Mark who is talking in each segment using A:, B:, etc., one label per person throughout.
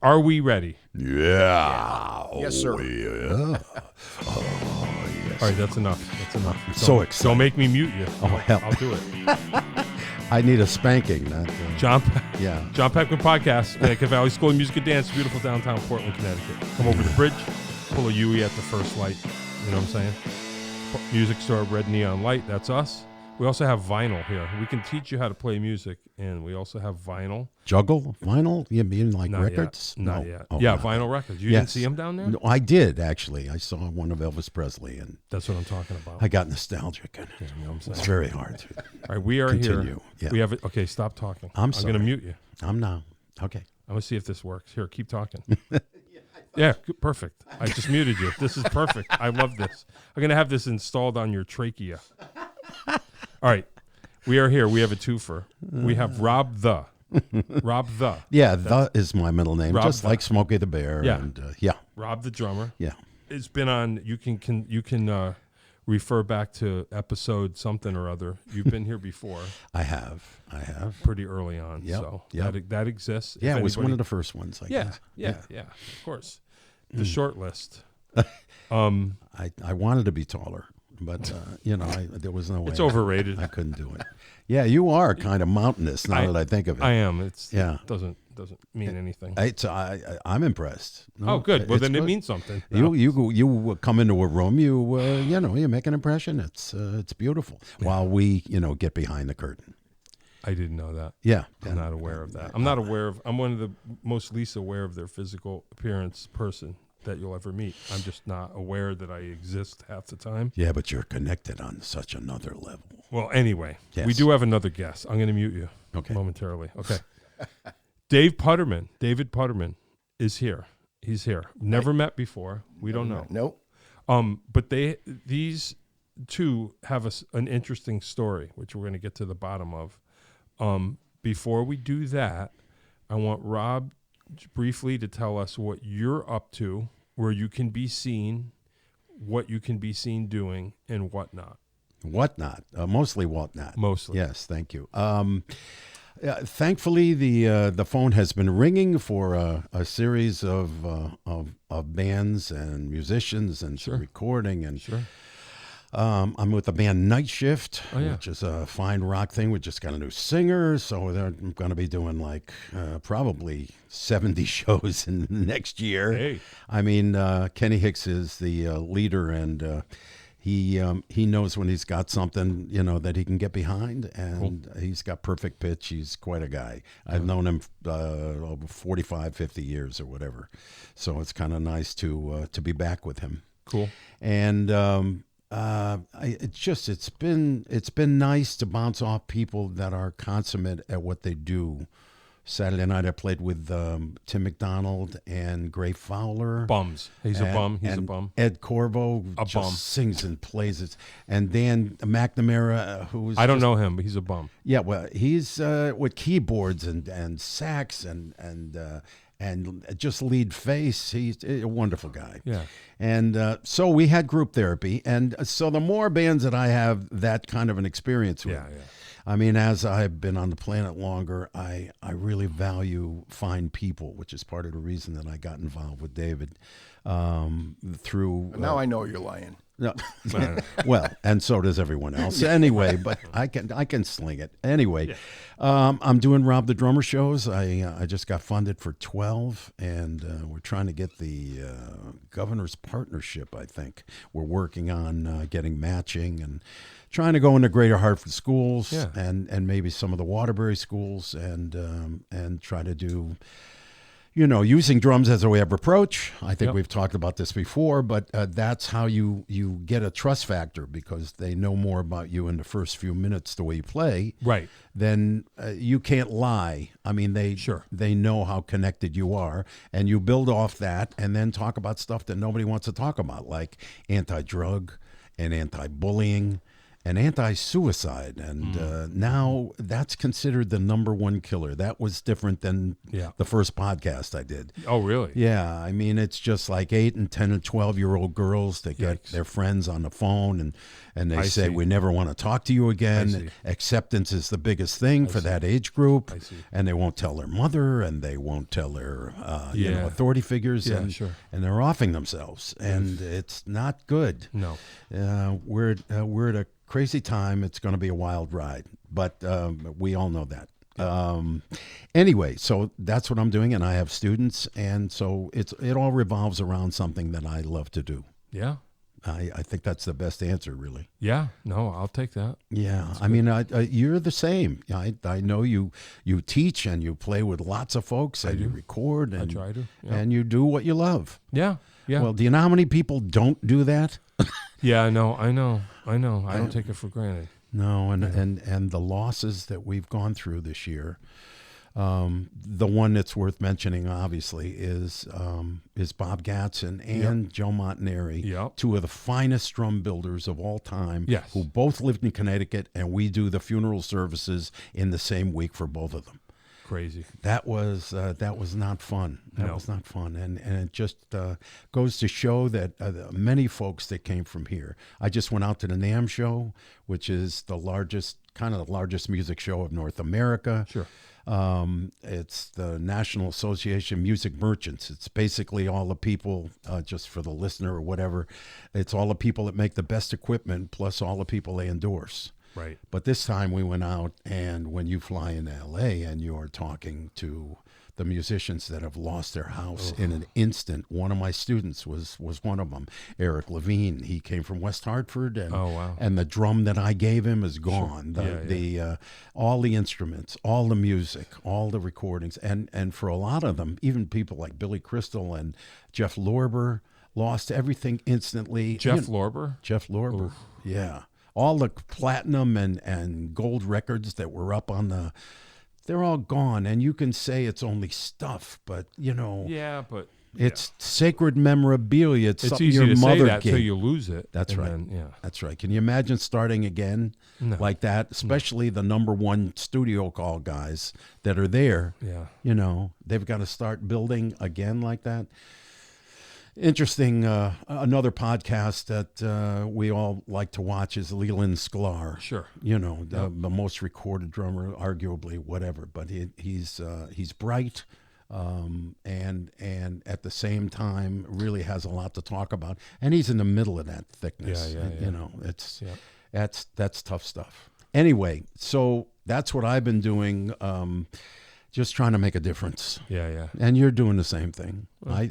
A: Are we ready?
B: Yeah.
C: Yes, sir.
B: Oh, yeah.
A: All right, that's enough. That's enough.
B: So excited.
A: Don't make me mute you.
B: Oh, hell.
A: I'll do it.
B: I need a spanking. Not,
A: John
B: yeah.
A: John Peckman Podcast, Connecticut Valley School of Music and Dance, beautiful downtown Portland, Connecticut. Come over the bridge, pull a Yui at the first light. You know what I'm saying? Music store, red neon light. That's us. We also have vinyl here. We can teach you how to play music, and we also have vinyl.
B: Juggle? Vinyl? You mean like
A: Not
B: records?
A: Yet. Not
B: No.
A: yet.
B: Oh,
A: yeah,
B: no.
A: vinyl records. You
B: Yes.
A: didn't see them down there?
B: No, I did, actually. I saw one of Elvis Presley, and
A: That's what I'm talking about.
B: I got nostalgic. And
A: You know what I'm saying?
B: it's very hard to.
A: All right, we are here.
B: Continue. Yeah.
A: We have it. Okay, stop talking.
B: I'm
A: going to
B: sorry.
A: mute you.
B: I'm now. Okay.
A: I'm going to see if this works. Here, keep talking. Yeah, perfect. I just muted you. This is perfect. I love this. I'm going to have this installed on your trachea. All right. We are here. We have a twofer. We have Rob the. Rob the.
B: Yeah, the is my middle name,
A: Rob
B: just
A: the.
B: like Smokey the Bear.
A: Yeah.
B: And, yeah.
A: Rob the drummer.
B: Yeah.
A: It's been on. You can refer back to episode something or other. You've been here before.
B: I have.
A: Pretty early on.
B: Yep,
A: So
B: yep.
A: that exists.
B: Yeah,
A: If
B: it was one
A: anybody-
B: of the first ones, I guess.
A: Yeah, of course. The short list.
B: I wanted to be taller, but, there was no way.
A: It's overrated.
B: I couldn't do it. Yeah, you are kind of mountainous now that I think of it.
A: I am. It
B: Yeah.
A: doesn't mean anything.
B: I'm impressed. No,
A: Oh, good. Well,
B: it's
A: then it
B: good.
A: means something.
B: You come into a room, you make an impression. It's beautiful. While we get behind the curtain.
A: I didn't know that.
B: Yeah,
A: I'm not aware of that. I'm not aware of. I'm one of the most least aware of their physical appearance person that you'll ever meet. I'm just not aware that I exist half the time.
B: Yeah, but you're connected on such another level.
A: Well, anyway,
B: Yes.
A: we do have another guest. I'm going to mute you momentarily. Okay. David Putterman is here. He's here. Never met before. We don't know.
C: Nope.
A: But these two have an interesting story, which we're going to get to the bottom of. Before we do that, I want Rob briefly to tell us what you're up to, where you can be seen, what you can be seen doing, and whatnot.
B: Whatnot, mostly whatnot.
A: Mostly.
B: Yes, thank you. Thankfully, the phone has been ringing for a series of bands and musicians and
A: Sure.
B: recording and.
A: Sure.
B: I'm with the band Night Shift,
A: Oh, yeah.
B: which is a fine rock thing. We just got a new singer, so they're going to be doing probably 70 shows in next year.
A: Hey.
B: I mean, Kenny Hicks is the leader, and he knows when he's got something that he can get behind, and he's got perfect pitch. He's quite a guy. I've known him over 45, 50 years or whatever, so it's kind of nice to be back with him.
A: Cool.
B: And it's been nice to bounce off people that are consummate at what they do. Saturday night I played with Tim McDonald and Gray Fowler.
A: Bums. He's a bum. He's a bum.
B: Ed Corvo
A: A
B: just
A: bum.
B: sings and plays it. And Dan McNamara, who's
A: I don't know him, but he's a bum.
B: Yeah, well, he's with keyboards and sax and just lead face. He's a wonderful guy.
A: Yeah.
B: And so we had group therapy. And so the more bands that I have that kind of an experience with,
A: Yeah.
B: I mean, as I've been on the planet longer, I really value fine people, which is part of the reason that I got involved with David through.
C: Now I know you're lying.
B: No. Well, and so does everyone else. Anyway, but I can sling it. Anyway, I'm doing Rob the Drummer shows. I just got funded for 12, and we're trying to get the governor's partnership, I think. We're working on getting matching and trying to go into Greater Hartford schools and maybe some of the Waterbury schools and try to do using drums as a way of approach. I think we've talked about this before, but that's how you get a trust factor, because they know more about you in the first few minutes the way you play.
A: Right.
B: Then you can't lie. I mean, they know how connected you are, and you build off that and then talk about stuff that nobody wants to talk about, like anti-drug and anti-bullying and anti-suicide, and now that's considered the #1 killer. That was different than the first podcast I did.
A: Oh, really?
B: Yeah, I mean, it's just like 8 and 10 and 12-year-old girls that get their friends on the phone, and they say, we never want to talk to you again. Acceptance is the biggest thing for that age group, and they won't tell their mother, and they won't tell their authority figures, and they're offing themselves, and it's not good.
A: No.
B: We're at a crazy time. It's going to be a wild ride, but we all know that. Anyway, so that's what I'm doing, and I have students, and so it all revolves around something that I love to do.
A: Yeah.
B: I think that's the best answer, really.
A: Yeah. No, I'll take that.
B: Yeah. I mean, you're the same. I know you teach and you play with lots of folks, and you record, and
A: I try to. Yeah.
B: And you do what you love.
A: Yeah. Yeah.
B: Well, do you know how many people don't do that?
A: Yeah, I know. I don't take it for granted.
B: No, and the losses that we've gone through this year, the one that's worth mentioning, obviously, is Bob Gatson and Joe Montanari, two of the finest drum builders of all time, who both lived in Connecticut, and we do the funeral services in the same week for both of them.
A: Crazy.
B: That was not fun. That was not fun, and it just goes to show that many folks that came from here. I just went out to the NAMM show, which is the largest music show of North America.
A: Sure.
B: It's the National Association of Music Merchants. It's basically all the people, just for the listener or whatever, it's all the people that make the best equipment plus all the people they endorse.
A: Right.
B: But this time we went out, and when you fly into LA and you're talking to the musicians that have lost their house in an instant, one of my students was one of them, Eric Levine. He came from West Hartford, and and the drum that I gave him is gone. The all the instruments, all the music, all the recordings, and for a lot of them, even people like Billy Crystal and Jeff Lorber lost everything instantly.
A: Jeff Lorber?
B: Jeff Lorber, yeah. All the platinum and gold records that were up on they're all gone. And you can say it's only stuff, but
A: but
B: it's sacred memorabilia. It's something
A: easy
B: your
A: to
B: mother
A: say that
B: gave.
A: till you lose it.
B: That's right.
A: Then,
B: that's right. Can you imagine starting again like that? Especially the #1 studio call guys that are there.
A: Yeah.
B: They've got to start building again like that. Interesting. Another podcast that we all like to watch is Leland Sklar.
A: Sure.
B: The most recorded drummer, arguably, whatever. But he's bright, and at the same time really has a lot to talk about. And he's in the middle of that thickness. That's tough stuff. Anyway, so that's what I've been doing. Just trying to make a difference.
A: Yeah.
B: And you're doing the same thing. I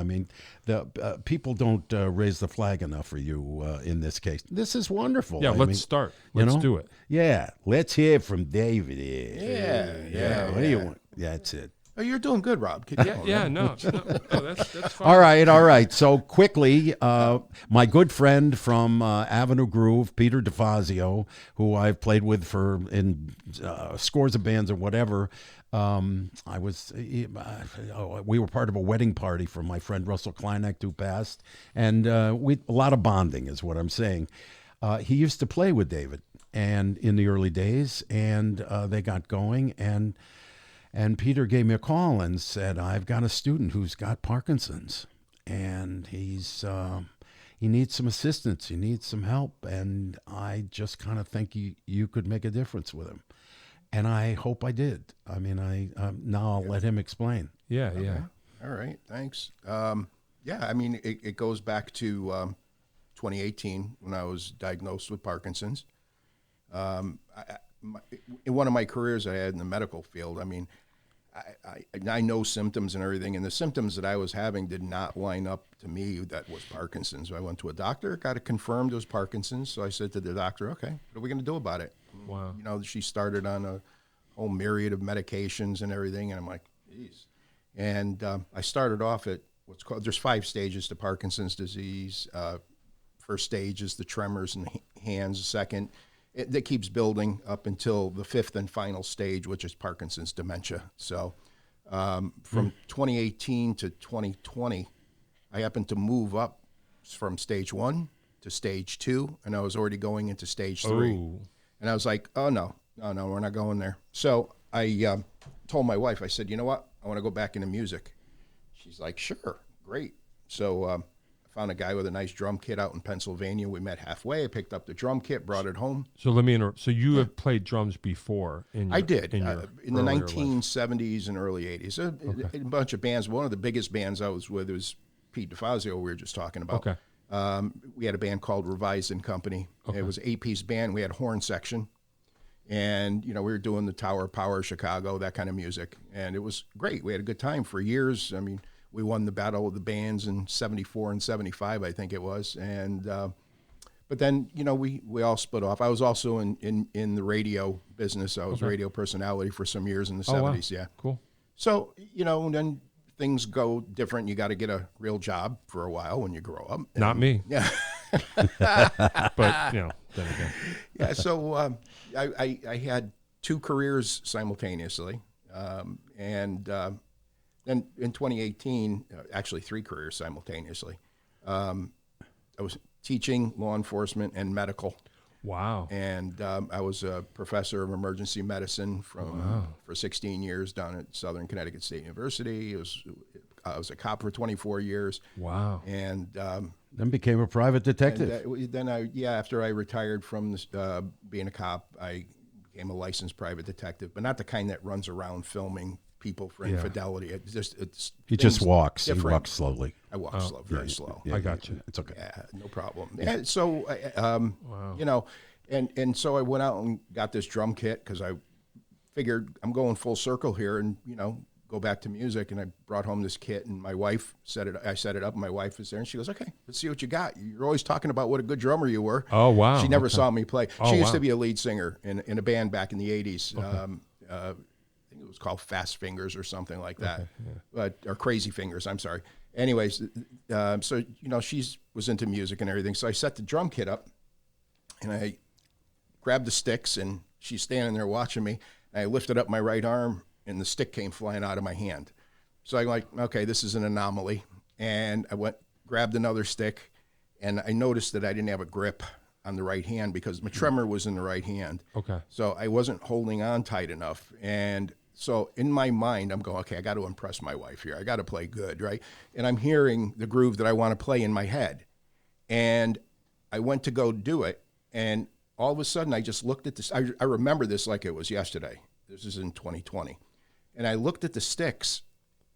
B: mean, the people don't raise the flag enough for you in this case. This is wonderful.
A: Yeah, let's start. Let's do it.
B: Yeah, let's hear from David.
C: Yeah.
B: What do you want? Yeah, that's it.
C: Oh, you're doing good, Rob. Keep going.
A: No, that's fine.
B: All right. So quickly, my good friend from Avenue Groove, Peter DeFazio, who I've played with in scores of bands or whatever. We were part of a wedding party for my friend Russell Kleinecht, who passed, and a lot of bonding is what I'm saying. He used to play with David, and in the early days, and they got going, and Peter gave me a call and said, I've got a student who's got Parkinson's, and he needs some assistance. He needs some help. And I just kind of think you could make a difference with him. And I hope I did. I mean, now I'll let him explain.
A: Yeah.
C: All right. Thanks. I mean, it goes back to 2018 when I was diagnosed with Parkinson's. In one of my careers I had in the medical field, I mean, I know symptoms and everything, and the symptoms that I was having did not line up to me that was Parkinson's. So I went to a doctor, got it confirmed it was Parkinson's. So I said to the doctor, okay, what are we going to do about it?
A: Wow.
C: She started on a whole myriad of medications and everything, and I'm like, geez. And I started off at what's called, there's 5 stages to Parkinson's disease. First stage is the tremors in the hands. Second, that keeps building up until the 5th and final stage, which is Parkinson's dementia. So from 2018 to 2020, I happened to move up from stage 1 to stage 2, and I was already going into stage 3.
A: Oh,
C: And I was like, oh, no, we're not going there. So I told my wife, I said, you know what? I want to go back into music. She's like, sure, great. So I found a guy with a nice drum kit out in Pennsylvania. We met halfway. I picked up the drum kit, brought it home.
A: so let me interrupt. So you have played drums before?
C: I did in the
A: earlier life.
C: 1970s and early 80s. A bunch of bands. One of the biggest bands I was with was Pete DeFazio, we were just talking about.
A: Okay.
C: We had a band called Revised and Company. Okay. It was an 8-piece band. We had a horn section. And, we were doing the Tower of Power, Chicago, that kind of music. And it was great. We had a good time for years. I mean, we won the Battle of the Bands in 74 and 75, I think it was. And but then, we all split off. I was also in the radio business. I was a radio personality for some years in the 70s,
A: wow.
C: yeah.
A: Cool.
C: So, then things go different. You got to get a real job for a while when you grow up.
A: Not me.
C: Yeah.
A: But, then again.
C: Yeah, so I had 2 careers simultaneously. And then in 2018, actually 3 careers simultaneously. I was teaching law enforcement and medical.
A: Wow.
C: And I was a professor of emergency medicine for 16 years down at Southern Connecticut State University. I was a cop for 24 years.
A: Wow.
C: And
B: then became a private detective.
C: After I retired from being a cop, I became a licensed private detective, but not the kind that runs around filming people for infidelity.
B: He just walks.
C: Different.
B: He walks slowly.
C: I walk slow, very slow.
B: Yeah,
A: I got you.
B: It's okay.
C: Yeah, no problem. Yeah. So, and so I went out and got this drum kit because I figured I'm going full circle here and, go back to music. And I brought home this kit and my wife I set it up and my wife was there and she goes, okay, let's see what you got. You're always talking about what a good drummer you were.
A: Oh, wow.
C: She never saw me play. She used
A: wow.
C: to be a lead singer in a band back in the 80s. Okay. I think it was called Fast Fingers or something like that, or Crazy Fingers. I'm sorry. Anyways, so she was into music and everything. So I set the drum kit up, and I grabbed the sticks, and she's standing there watching me. And I lifted up my right arm, and the stick came flying out of my hand. So I'm like, okay, this is an anomaly. And I grabbed another stick, and I noticed that I didn't have a grip on the right hand because my tremor was in the right hand.
A: Okay.
C: So I wasn't holding on tight enough. And so in my mind, I'm going, okay, I got to impress my wife here. I got to play good, right? And I'm hearing the groove that I want to play in my head. And I went to go do it. And all of a sudden, I just looked at this. I remember this like it was yesterday. This is in 2020. And I looked at the sticks,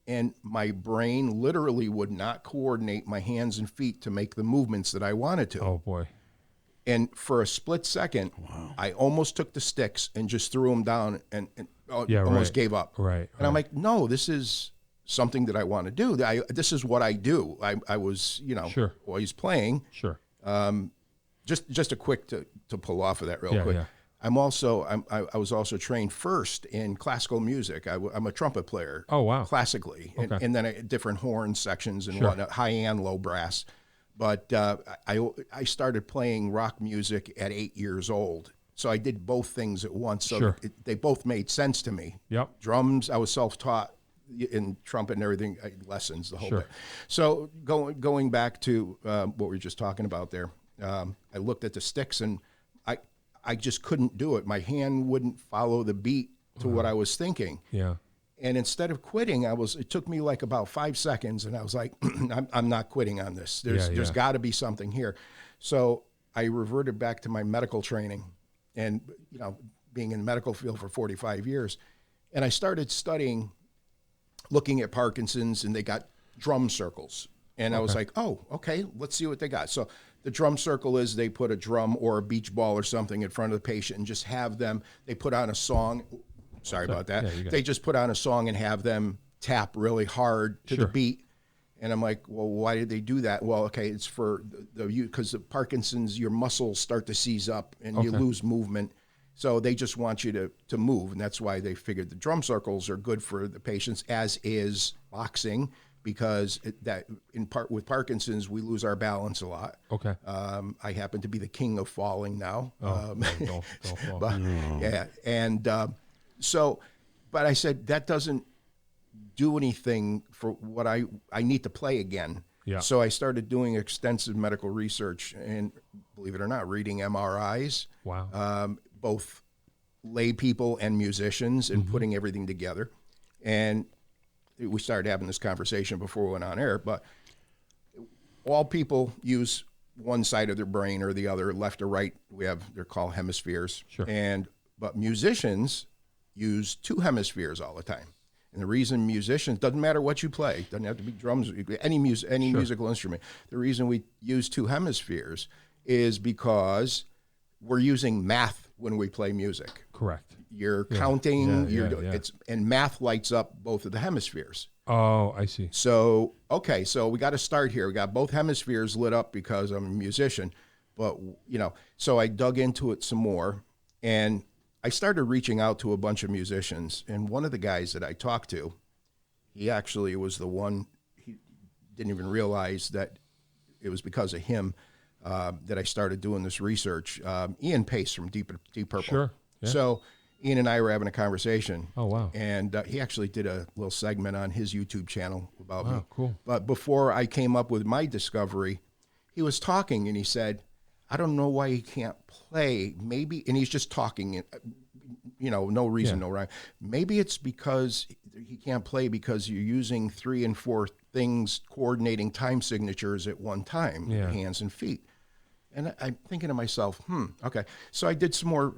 C: and my brain literally would not coordinate my hands and feet to make the movements that I wanted to.
A: Oh, boy.
C: And for a split second, I almost took the sticks and just threw them down and almost gave up.
A: Right.
C: And I'm like, no, this is something that I want to do. This is what I do. I was,
A: Sure.
C: always playing.
A: Sure.
C: Just a quick to pull off of that real quick.
A: Yeah.
C: I was also trained first in classical music. I'm a trumpet player.
A: Oh, wow.
C: Classically,
A: Okay.
C: and then different horn sections and
A: Sure.
C: whatnot, high and low brass. But I started playing rock music at 8 years old. So I did both things at once. So
A: Sure.
C: they both made sense to me.
A: Yep.
C: Drums, I was self-taught in trumpet and everything, lessons, the whole
A: Sure.
C: bit. So going back to what we were just talking about there, I looked at the sticks and I just couldn't do it. My hand wouldn't follow the beat to what I was thinking.
A: Yeah.
C: And instead of quitting, it took me like about 5 seconds, and I was like, I'm not quitting on this. There's got to be something here. So I reverted back to my medical training and, being in the medical field for 45 years. And I started looking at Parkinson's, and they got drum circles. And I was like, oh, okay, let's see what they got. So the drum circle is they put a drum or a beach ball or something in front of the patient and just have them, they put on a song. Sorry about that.
A: Yeah,
C: they just put on a song and have them tap really hard to the beat. And I'm like, well, why did they do that? Well, okay, it's for because of Parkinson's, your muscles start to seize up and you lose movement. So they just want you to move. And that's why they figured the drum circles are good for the patients, as is boxing, because with Parkinson's, we lose our balance a lot.
A: Okay.
C: I happen to be the king of falling now.
A: Don't fall.
C: But, yeah. And but I said, that doesn't do anything for what I need to play again.
A: Yeah.
C: So I started doing extensive medical research and, believe it or not, reading MRIs.
A: Wow.
C: Both lay people and musicians, and putting everything together. And we started having this conversation before we went on air, but all people use one side of their brain or the other, left or right. They're called hemispheres.
A: Sure.
C: But musicians use two hemispheres all the time. And the reason musicians, doesn't matter what you play, doesn't have to be drums, any musical instrument. The reason we use two hemispheres is because we're using math when we play music.
B: Correct.
C: You're counting,
A: Yeah.
C: and math lights up both of the hemispheres.
A: Oh, I see.
C: So, okay, so we got to start here. We got both hemispheres lit up because I'm a musician. But, so I dug into it some more, and I started reaching out to a bunch of musicians. And one of the guys that I talked to, he actually was the one, he didn't even realize that it was because of him that I started doing this research. Ian Pace from Deep Purple.
A: Sure. Yeah.
C: So Ian and I were having a conversation.
A: Oh, wow.
C: And he actually did a little segment on his YouTube channel about me.
A: Wow, cool.
C: But before I came up with my discovery, he was talking and he said, I don't know why he can't play. Maybe, and he's just talking, no reason, no rhyme. Maybe it's because he can't play because you're using 3 and 4 things, coordinating time signatures at one time, hands and feet. And I'm thinking to myself, okay. So I did some more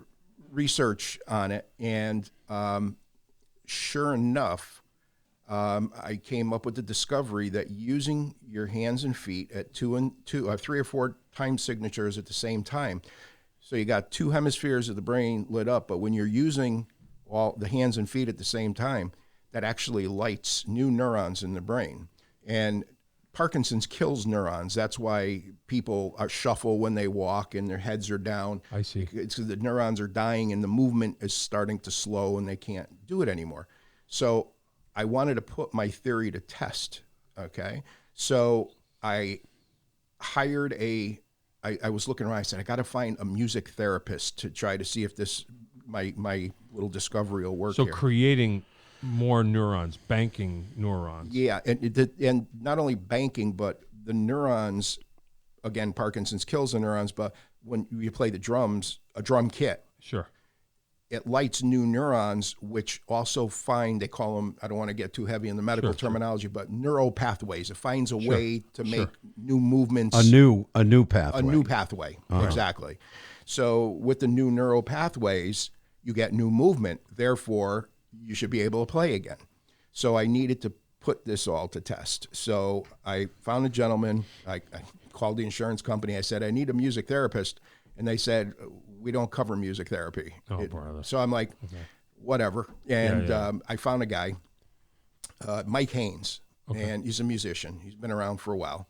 C: research on it, and sure enough, I came up with the discovery that using your hands and feet at 3 or 4 time signatures at the same time, so you got 2 hemispheres of the brain lit up, but when you're using all the hands and feet at the same time, that actually lights new neurons in the brain. And Parkinson's kills neurons. That's why people shuffle when they walk and their heads are down.
A: I see.
C: It's because the neurons are dying and the movement is starting to slow and they can't do it anymore. So I wanted to put my theory to test, okay? So I hired I was looking around, I said, I got to find a music therapist to try to see if my little discovery will work
A: So
C: here.
A: creating more neurons, banking neurons.
C: Yeah, and not only banking, but the neurons, again, Parkinson's kills the neurons, but when you play the drums, a drum kit,
A: Sure.
C: it lights new neurons, which also they call them, I don't want to get too heavy in the medical terminology, but neural pathways. It finds a way to make new movements.
B: A new pathway.
C: A new pathway, exactly. So with the new neural pathways, you get new movement. Therefore, you should be able to play again. So I needed to put this all to test. So I found a gentleman. I called the insurance company. I said, I need a music therapist. And they said, we don't cover music therapy.
A: Brother.
C: So I'm like, whatever. And I found a guy, Mike Haynes, and he's a musician. He's been around for a while.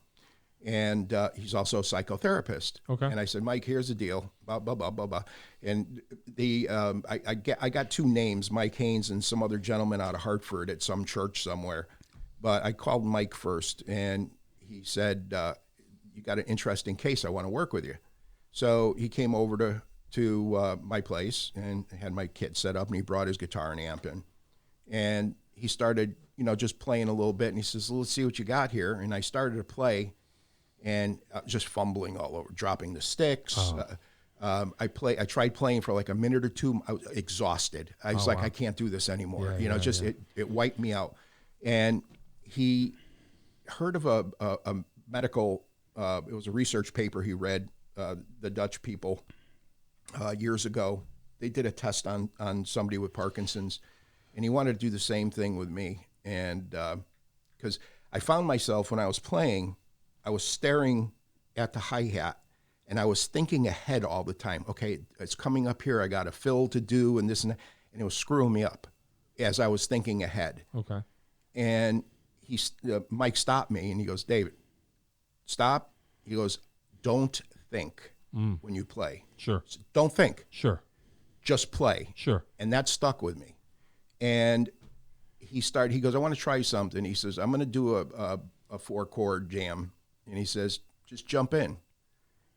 C: And he's also a psychotherapist.
A: Okay.
C: And I said, Mike, here's the deal. Blah, blah, blah, blah, blah. And I got 2 names, Mike Haynes and some other gentleman out of Hartford at some church somewhere. But I called Mike first, and he said, you got an interesting case. I want to work with you. So he came over to my place and had my kit set up, and he brought his guitar and amp in. And he started, just playing a little bit. And he says, let's see what you got here. And I started to play. And just fumbling all over, dropping the sticks. I tried playing for like a minute or 2. I was exhausted. I was I can't do this anymore. It wiped me out. And he heard of a medical. It was a research paper he read. The Dutch people years ago, they did a test on somebody with Parkinson's, and he wanted to do the same thing with me. And because I found myself when I was playing, I was staring at the hi-hat, and I was thinking ahead all the time. Okay, it's coming up here. I got a fill to do and this and that. And it was screwing me up as I was thinking ahead.
A: Okay.
C: And Mike stopped me, and he goes, David, stop. He goes, don't think when you play.
A: Sure.
C: Don't think.
A: Sure.
C: Just play.
A: Sure.
C: And that stuck with me. And he goes, I want to try something. He says, I'm going to do a 4-chord jam. And he says, just jump in.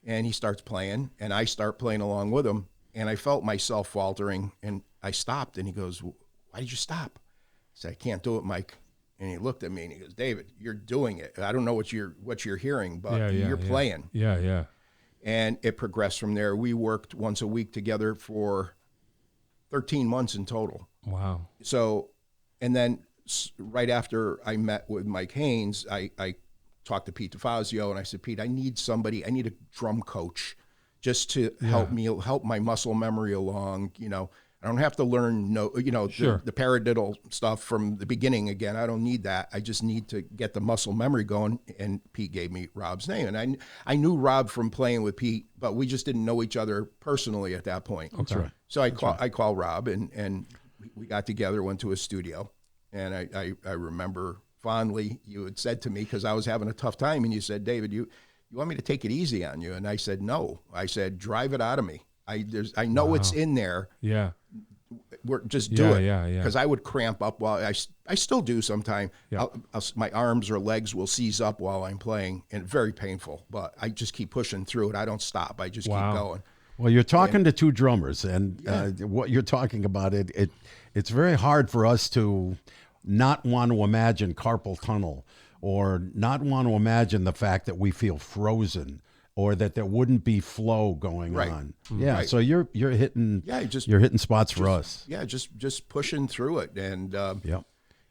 C: And he starts playing, and I start playing along with him. And I felt myself faltering, and I stopped. And he goes, why did you stop? I said, I can't do it, Mike. And he looked at me and he goes, David, you're doing it. I don't know what you're hearing, but you're
A: yeah.
C: playing.
A: Yeah.
C: And it progressed from there. We worked once a week together for 13 months in total.
A: Wow.
C: So, and then right after I met with Mike Haynes, I talked to Pete DeFazio and I said, Pete, I need a drum coach just to help my muscle memory along. You know, I don't have to learn the paradiddle stuff from the beginning again. I don't need that. I just need to get the muscle memory going. And Pete gave me Rob's name. And I knew Rob from playing with Pete, but we just didn't know each other personally at that point.
B: That's right.
C: So I called Rob and we got together, went to his studio. And I remember fondly you had said to me, because I was having a tough time, and you said, David, you want me to take it easy on you? And I said, no. I said, drive it out of me. I know it's in there.
A: Yeah.
C: We're just do it.
A: Yeah.
C: Because I would cramp up while I still do sometimes.
A: Yeah.
C: My arms or legs will seize up while I'm playing, and very painful. But I just keep pushing through it. I don't stop. I just keep going.
B: Well, you're talking to two drummers, and what you're talking about, it's very hard for us to not want to imagine carpal tunnel, or not want to imagine the fact that we feel frozen, or that there wouldn't be flow going on. Yeah, right. So you're hitting you're hitting spots for us.
C: Yeah, just pushing through it, and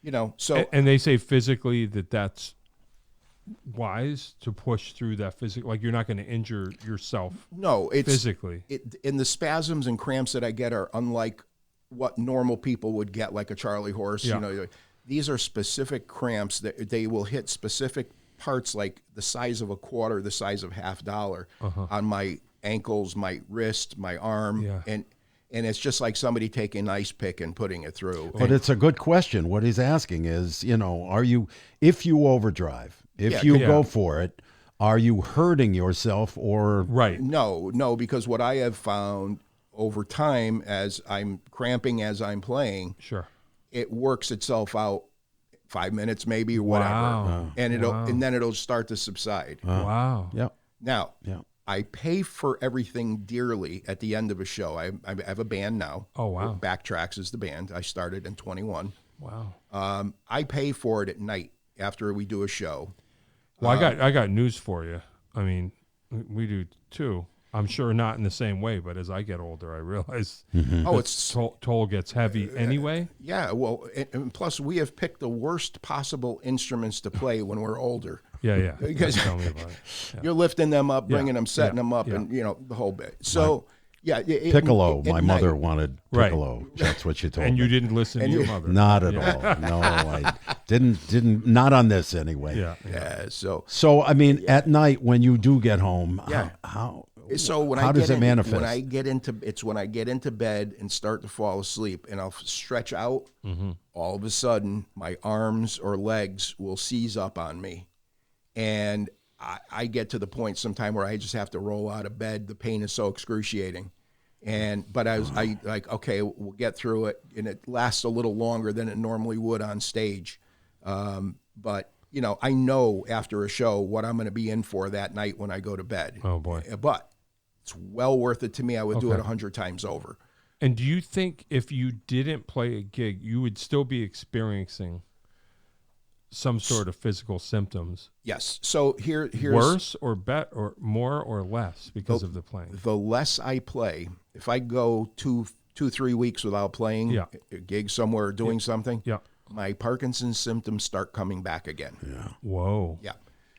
C: you know. So
A: and they say physically that's wise to push through that physical, like you're not going to injure yourself.
C: No, it's
A: physically.
C: And the spasms and cramps that I get are unlike what normal people would get, like a Charlie horse.
A: Yeah.
C: You know, these are specific cramps that they will hit specific parts, like the size of a quarter, the size of $50 on my ankles, my wrist, my arm, and it's just like somebody taking an ice pick and putting it through.
B: But it's a good question. What he's asking is, if you overdrive, if you go for it, are you hurting yourself or
C: No, because what I have found over time, as I'm cramping, as I'm playing, it works itself out. 5 minutes maybe, or whatever, and then it'll start to subside.
A: Wow.
B: Yep.
C: Now, I pay for everything dearly at the end of a show. I have a band now.
A: Oh wow.
C: BackTrax is the band. I started in 21.
A: Wow.
C: I pay for it at night after we do a show.
A: Well, I got news for you. I mean, we do too. I'm sure not in the same way, but as I get older, I realize
C: it's
A: toll gets heavy anyway.
C: Yeah, well, and plus we have picked the worst possible instruments to play when we're older.
A: Yeah.
C: Because
A: tell me about it. Yeah.
C: You're lifting them up, bringing them, setting them up, and the whole bit. So,
B: piccolo. My mother wanted piccolo. Right. That's what she told me.
A: And you didn't listen to your mother.
B: Not at all. No, I didn't. Not on this anyway.
C: Yeah.
B: So I mean, at night when you do get home, how?
C: So
B: how does it manifest?
C: When I get into bed and start to fall asleep, and I'll stretch out, all of a sudden my arms or legs will seize up on me, and I get to the point sometime where I just have to roll out of bed. The pain is so excruciating, but I like, okay, we'll get through it, and it lasts a little longer than it normally would on stage, but. I know after a show what I'm going to be in for that night when I go to bed.
A: Oh boy!
C: But it's well worth it to me. I would do it 100 times over.
A: And do you think if you didn't play a gig, you would still be experiencing some sort of physical symptoms?
C: Yes. So here's
A: worse or or more or less because of the playing.
C: The less I play, if I go 2-3 weeks without playing a gig somewhere, doing something, my Parkinson's symptoms start coming back again.
B: Yeah.
A: Whoa.
C: Yeah.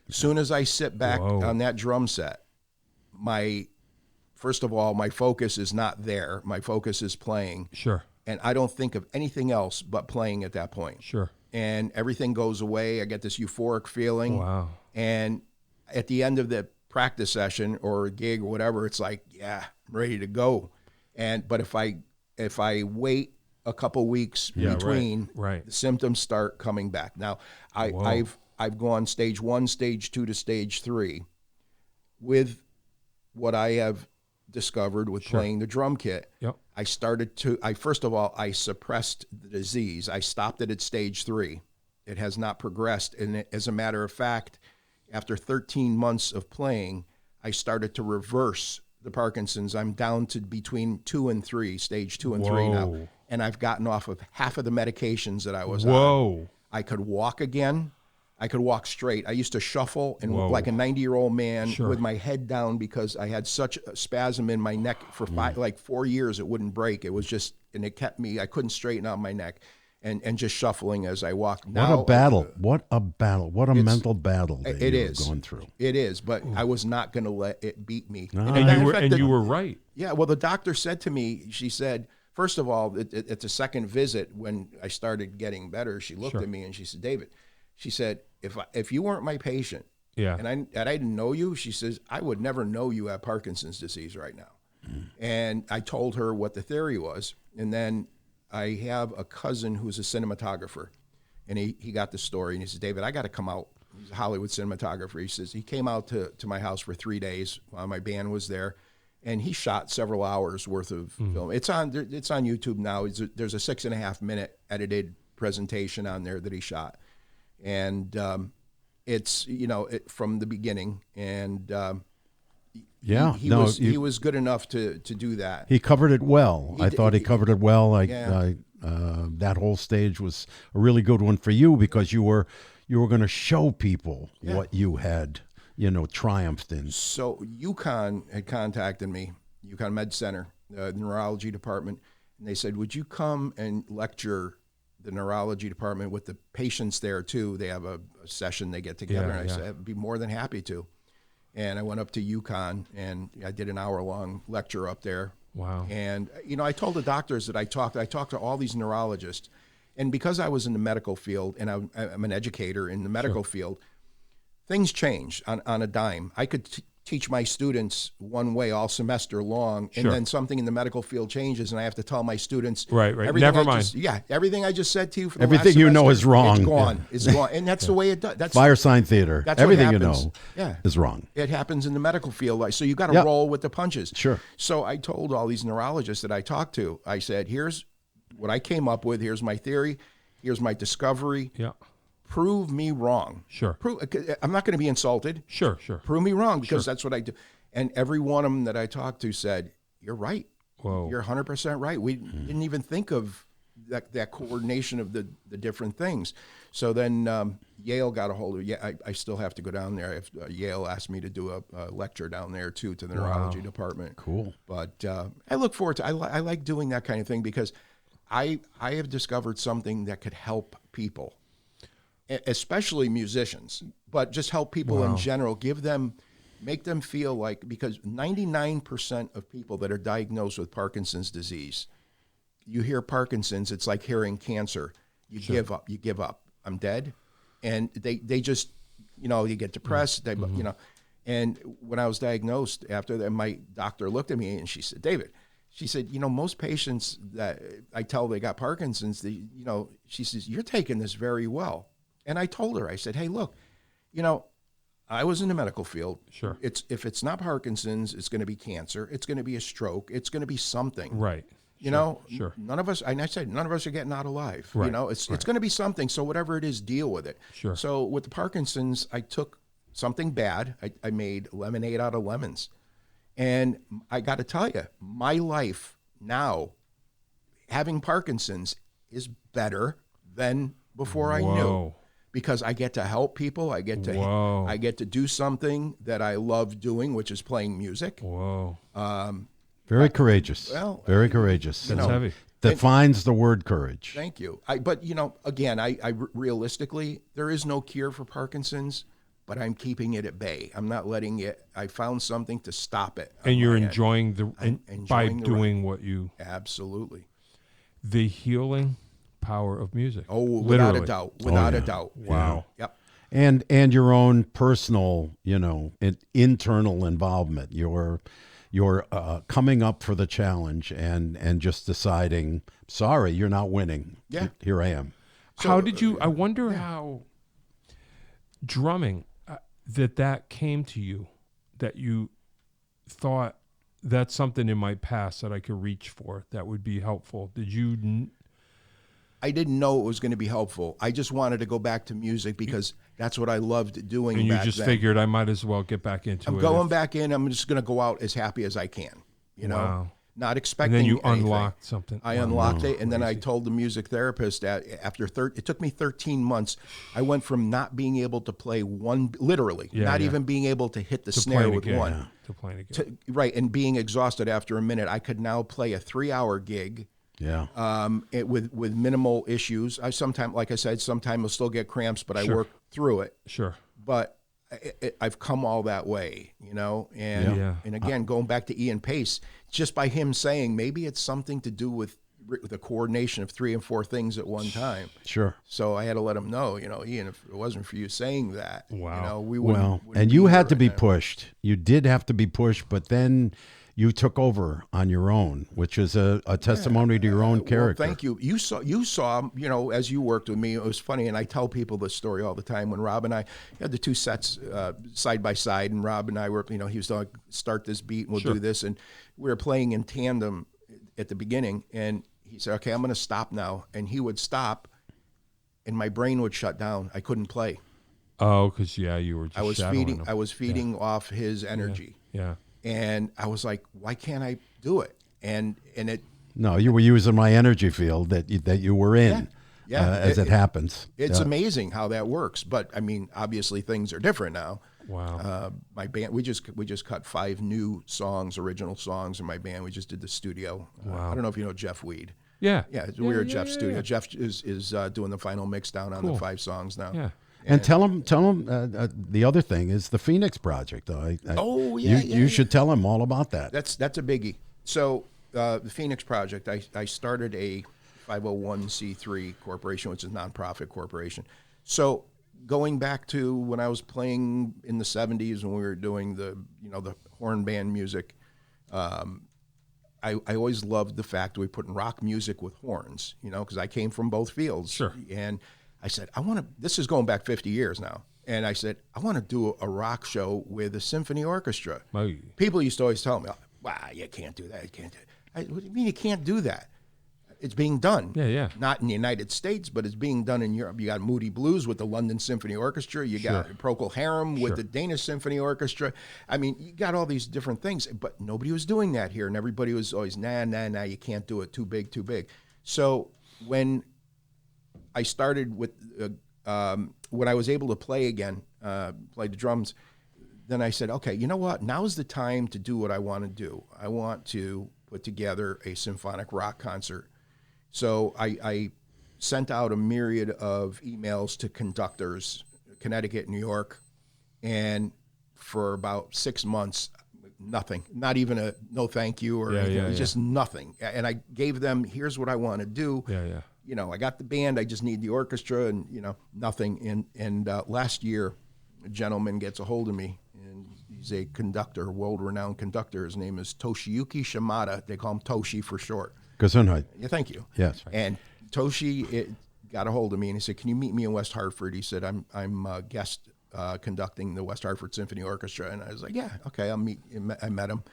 C: As soon as I sit back on that drum set, first of all, my focus is not there. My focus is playing.
A: Sure.
C: And I don't think of anything else but playing at that point.
A: Sure.
C: And everything goes away. I get this euphoric feeling.
A: Wow.
C: And at the end of the practice session or a gig or whatever, it's like, I'm ready to go. But if I wait a couple weeks between,
A: the
C: symptoms start coming back. Now, I've gone stage 1, stage 2 to stage 3 with what I have discovered with playing the drum kit.
A: Yep.
C: First of all, I suppressed the disease. I stopped it at stage 3. It has not progressed. And as a matter of fact, after 13 months of playing, I started to reverse the Parkinson's. I'm down to between 2 and 3, stage 2 and 3 now. And I've gotten off of half of the medications that I was on. I could walk again. I could walk straight. I used to shuffle and look
A: Whoa.
C: like a 90-year-old man
A: Sure.
C: with my head down because I had such a spasm in my neck for 4 years. It wouldn't break. It was just, and it kept me, I couldn't straighten out my neck and just shuffling as I walked.
B: What a battle. What a battle. What a mental battle that
C: it
B: you're
C: is
B: going through.
C: It is, but I was not going to let it beat me.
A: And you were right.
C: Yeah, well, the doctor said to me, she said, first of all, at the second visit when I started getting better, she looked at me and she said, David, she said, if you weren't my patient,
A: Yeah.
C: and I didn't know you, she says, I would never know you have Parkinson's disease right now. And I told her what the theory was. And then I have a cousin who's a cinematographer, and he got the story, and he says, David, I got to come out. He's a Hollywood cinematographer. He says, he came out to my house for 3 days while my band was there, and he shot several hours worth of film. It's on YouTube now. There's a 6.5 minute edited presentation on there that he shot. And it's, from the beginning, and he was good enough to do that.
B: He covered it well. I thought he covered it well.
C: Yeah.
B: That whole stage was a really good one for you because you were going to show people what you had, triumphed in.
C: So UConn had contacted me, UConn Med Center, the neurology department, and they said, would you come and lecture the neurology department with the patients there too? They have a session, they get together, and I said, I'd be more than happy to. And I went up to UConn, and I did an hour-long lecture up there.
A: Wow.
C: And, I told the doctors that I talked to all these neurologists. And because I was in the medical field, and I'm an educator in the medical field, things change on a dime. I could teach my students one way all semester long, and then something in the medical field changes, and I have to tell my students,
A: right. Never mind.
C: Everything I just said to you for the
B: Everything
C: last
B: you know
C: semester,
B: is wrong.
C: It's gone. It's gone. And that's the way it does. That's
B: Fire sign theater.
C: That's
B: everything
C: what
B: you
C: happens.
B: know is wrong.
C: It happens in the medical field. So you got to roll with the punches.
B: Sure.
C: So I told all these neurologists that I talked to, I said, here's what I came up with. Here's my theory. Here's my discovery.
A: Yeah.
C: Prove me wrong.
A: Sure.
C: I'm not going to be insulted.
A: Sure.
C: Prove me wrong because that's what I do. And every one of them that I talked to said, you're right.
A: Whoa.
C: You're 100% right. We didn't even think of that coordination of the different things. So then Yale got a hold of it. I still have to go down there. Yale asked me to do a lecture down there too to the neurology department.
B: Cool.
C: But I look forward to I like doing that kind of thing because I have discovered something that could help people, especially musicians, but just help people in general, make them feel like, because 99% of people that are diagnosed with Parkinson's disease, you hear Parkinson's, it's like hearing cancer. You give up. I'm dead. And they just, you get depressed. And when I was diagnosed after that, my doctor looked at me and she said, David, she said, most patients that I tell they got Parkinson's, she says, you're taking this very well. And I told her, I said, hey, look, I was in the medical field.
A: Sure.
C: If it's not Parkinson's, it's going to be cancer. It's going to be a stroke. It's going to be something.
A: Right. Sure.
C: None of us, and I said, none of us are getting out alive.
A: Right.
C: It's going to be something. So whatever it is, deal with it.
A: Sure.
C: So with the Parkinson's, I took something bad. I made lemonade out of lemons. And I got to tell you, my life now, having Parkinson's, is better than before I knew. Because I get to help people, I get to do something that I love doing, which is playing music.
A: Whoa!
B: Very courageous.
C: Well,
B: very courageous.
A: That's heavy.
B: Defines the word courage.
C: Thank you. But again, I realistically, there is no cure for Parkinson's, but I'm keeping it at bay. I'm not letting it. I found something to stop it.
A: And you're enjoying doing what you
C: absolutely
A: the healing power of music.
C: Oh,
A: literally.
C: without a doubt.
A: Wow.
C: Yep.
B: And your own personal, internal involvement. You're coming up for the challenge and just deciding, sorry, you're not winning.
C: Yeah.
B: Here I am.
A: So, how did you? I wonder how drumming that came to you, that you thought that's something in my past that I could reach for that would be helpful. Did you?
C: I didn't know it was going to be helpful. I just wanted to go back to music because that's what I loved doing.
A: And you
C: back
A: just
C: then.
A: figured I might as well get back into it.
C: I'm going back in. I'm just going to go out as happy as I can.
A: Wow.
C: not expecting.
A: And then you
C: anything.
A: unlocked something.
C: I unlocked it, and then I told the music therapist that after it took me 13 months. I went from not being able to play literally, not even being able to hit the snare with one,
A: to playing again.
C: Right, and being exhausted after a minute. I could now play a 3-hour gig.
B: Yeah.
C: With minimal issues. Like I said, sometimes I'll still get cramps, but I work through it.
A: Sure.
C: But I've come all that way, you know, and again, going back to Ian Pace, just by him saying maybe it's something to do with the coordination of 3 and 4 things at one time.
B: Sure.
C: So I had to let him know, you know, Ian, if it wasn't for you saying that, you know, we
B: wouldn't.
C: wouldn't
B: And you had to be
C: right now.
B: pushed. You did have to be pushed, but then you took over on your own, which is a testimony to your own character.
C: Well, thank you. You saw, you know, as you worked with me, it was funny, and I tell people this story all the time. When Rob and I had the 2 sets side by side, and Rob and I were, you know, he was like, start this beat, and we'll do this, and we were playing in tandem at the beginning, and he said, okay, I'm going to stop now, and he would stop, and my brain would shut down. I couldn't play.
A: Oh, because you were just shadowing him.
C: I was feeding off his energy.
A: Yeah.
C: And I was like, why can't I do it? And it.
B: No, you were using my energy field that you were in. As it happens.
C: It's amazing how that works. But I mean, obviously things are different now.
A: Wow.
C: My band, we just cut 5 new songs, original songs in my band. We just did the studio.
A: Wow.
C: I don't know if you know Jeff Weed.
A: Yeah.
C: We were at Jeff's studio. Jeff is doing the final mix down on the 5 songs now.
B: Yeah. And tell him. The other thing is the Phoenix Project. You should tell him all about that.
C: That's a biggie. So the Phoenix Project, I started a 501c3 corporation, which is a nonprofit corporation. So going back to when I was playing in the 70s when we were doing the horn band music, I always loved the fact that we put in rock music with horns, you know, because I came from both fields.
A: Sure.
C: And I said, this is going back 50 years now. And I said, I want to do a rock show with a symphony orchestra.
A: Oh.
C: People used to always tell me, wow, you can't do that. You can't do it. What do you mean you can't do that? It's being done.
A: Yeah.
C: Not in the United States, but it's being done in Europe. You got Moody Blues with the London Symphony Orchestra. You got Procol Harum with the Danish Symphony Orchestra. I mean, you got all these different things, but nobody was doing that here. And everybody was always, nah, you can't do it. Too big. So when I started with, when I was able to play again, play the drums, then I said, okay, you know what? Now's the time to do what I want to do. I want to put together a symphonic rock concert. So I sent out a myriad of emails to conductors, Connecticut, New York, and for about 6 months, nothing, not even a no thank you or anything. It was just nothing. And I gave them, here's what I want to do.
A: Yeah.
C: You know, I got the band, I just need the orchestra, and, you know, nothing. And last year, a gentleman gets a hold of me, and he's a conductor, world-renowned conductor. His name is Toshiyuki Shimada. They call him Toshi for short.
B: Gesundheit.
C: Yeah, thank you.
B: Yes.
C: And Toshi got a hold of me, and he said, can you meet me in West Hartford? He said, I'm guest conducting the West Hartford Symphony Orchestra. And I was like, yeah, okay, I'll meet. I met him.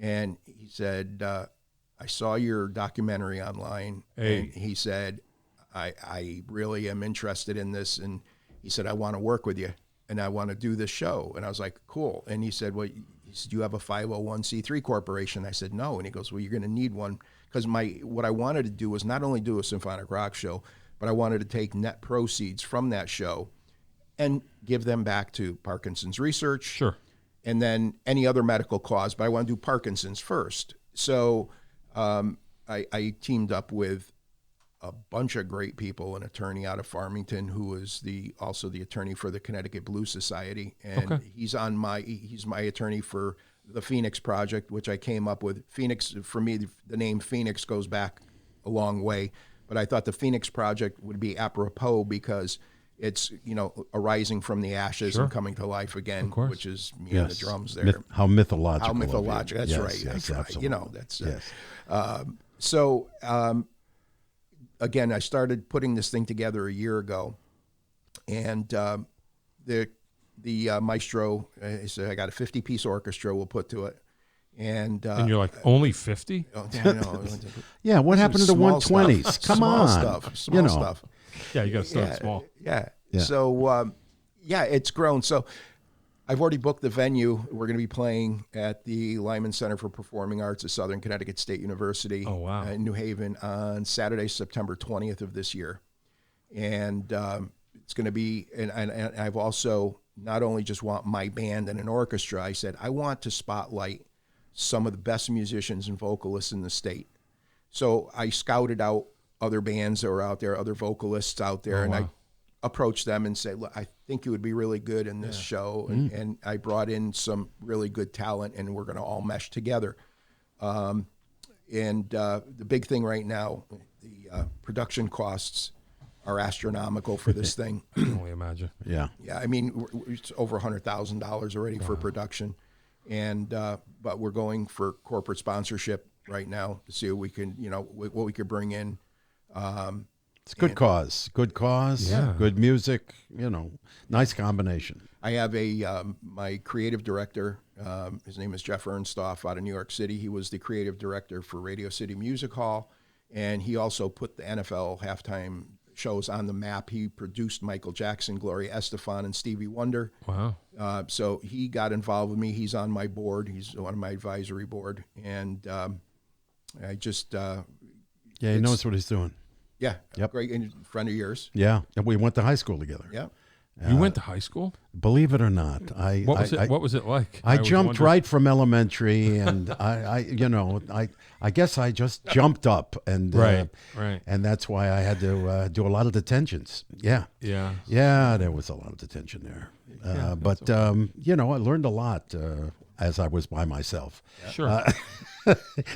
C: And he said, I saw your documentary online.
A: Hey.
C: And he said, I really am interested in this. And he said, I want to work with you, and I want to do this show. And I was like, cool. And he said, well, do you have a 501c3 corporation? I said, no. And he goes, well, you're going to need one. Because what I wanted to do was not only do a symphonic rock show, but I wanted to take net proceeds from that show and give them back to Parkinson's research.
A: Sure.
C: And then any other medical cause, but I want to do Parkinson's first. So I teamed up with a bunch of great people, an attorney out of Farmington who is also the attorney for the Connecticut Blues Society. And he's my attorney for the Phoenix Project, which I came up with. Phoenix, for me, the name Phoenix goes back a long way, but I thought the Phoenix Project would be apropos because it's, you know, arising from the ashes and coming to life again, which is me and the drums there.
B: How mythological.
C: How mythological. That's right. That's right. You know, that's so. Again, I started putting this thing together a year ago, and the maestro said, I got a 50-piece orchestra we'll put to it. And
A: you're like, only 50?
B: Yeah, what happened to the 120s?
C: Stuff.
B: Come
C: small
B: on.
C: Stuff. Small stuff.
A: Yeah, you got to start small.
C: Yeah. So, it's grown. So I've already booked the venue. We're going to be playing at the Lyman Center for Performing Arts at Southern Connecticut State University in New Haven on Saturday, September 20th of this year. And it's going to be, and I've also not only just want my band and an orchestra, I said, I want to spotlight some of the best musicians and vocalists in the state. So I scouted out other bands that were out there, other vocalists out there, and I approached them and said, look, I think you would be really good in this show. And I brought in some really good talent, and we're going to all mesh together. The big thing right now, the production costs are astronomical for this thing.
A: I can only imagine.
B: Yeah.
C: Yeah, I mean, it's over $100,000 already for production. And but we're going for corporate sponsorship right now to see what we can, what we could bring in.
B: It's good cause. Good cause.
A: Yeah.
B: Good music. Nice combination.
C: I have my creative director. His name is Jeff Ernstoff out of New York City. He was the creative director for Radio City Music Hall, and he also put the NFL halftime shows on the map. He produced Michael Jackson, Gloria Estefan, and Stevie Wonder.
A: Wow.
C: So he got involved with me. He's on my board. He's on my advisory board, and I just
B: he knows what he's doing.
C: Yeah,
B: Yep.
C: Great friend of yours.
B: Yeah, and we went to high school together.
C: Yeah.
A: You went to high school?
B: Believe it or not,
A: What was it like?
B: I
A: always
B: jumped
A: wondered.
B: right from elementary, and I guess I just jumped up, and
A: Right.
B: and that's why I had to do a lot of detentions. Yeah, there was a lot of detention there, but I learned a lot as I was by myself.
A: Sure.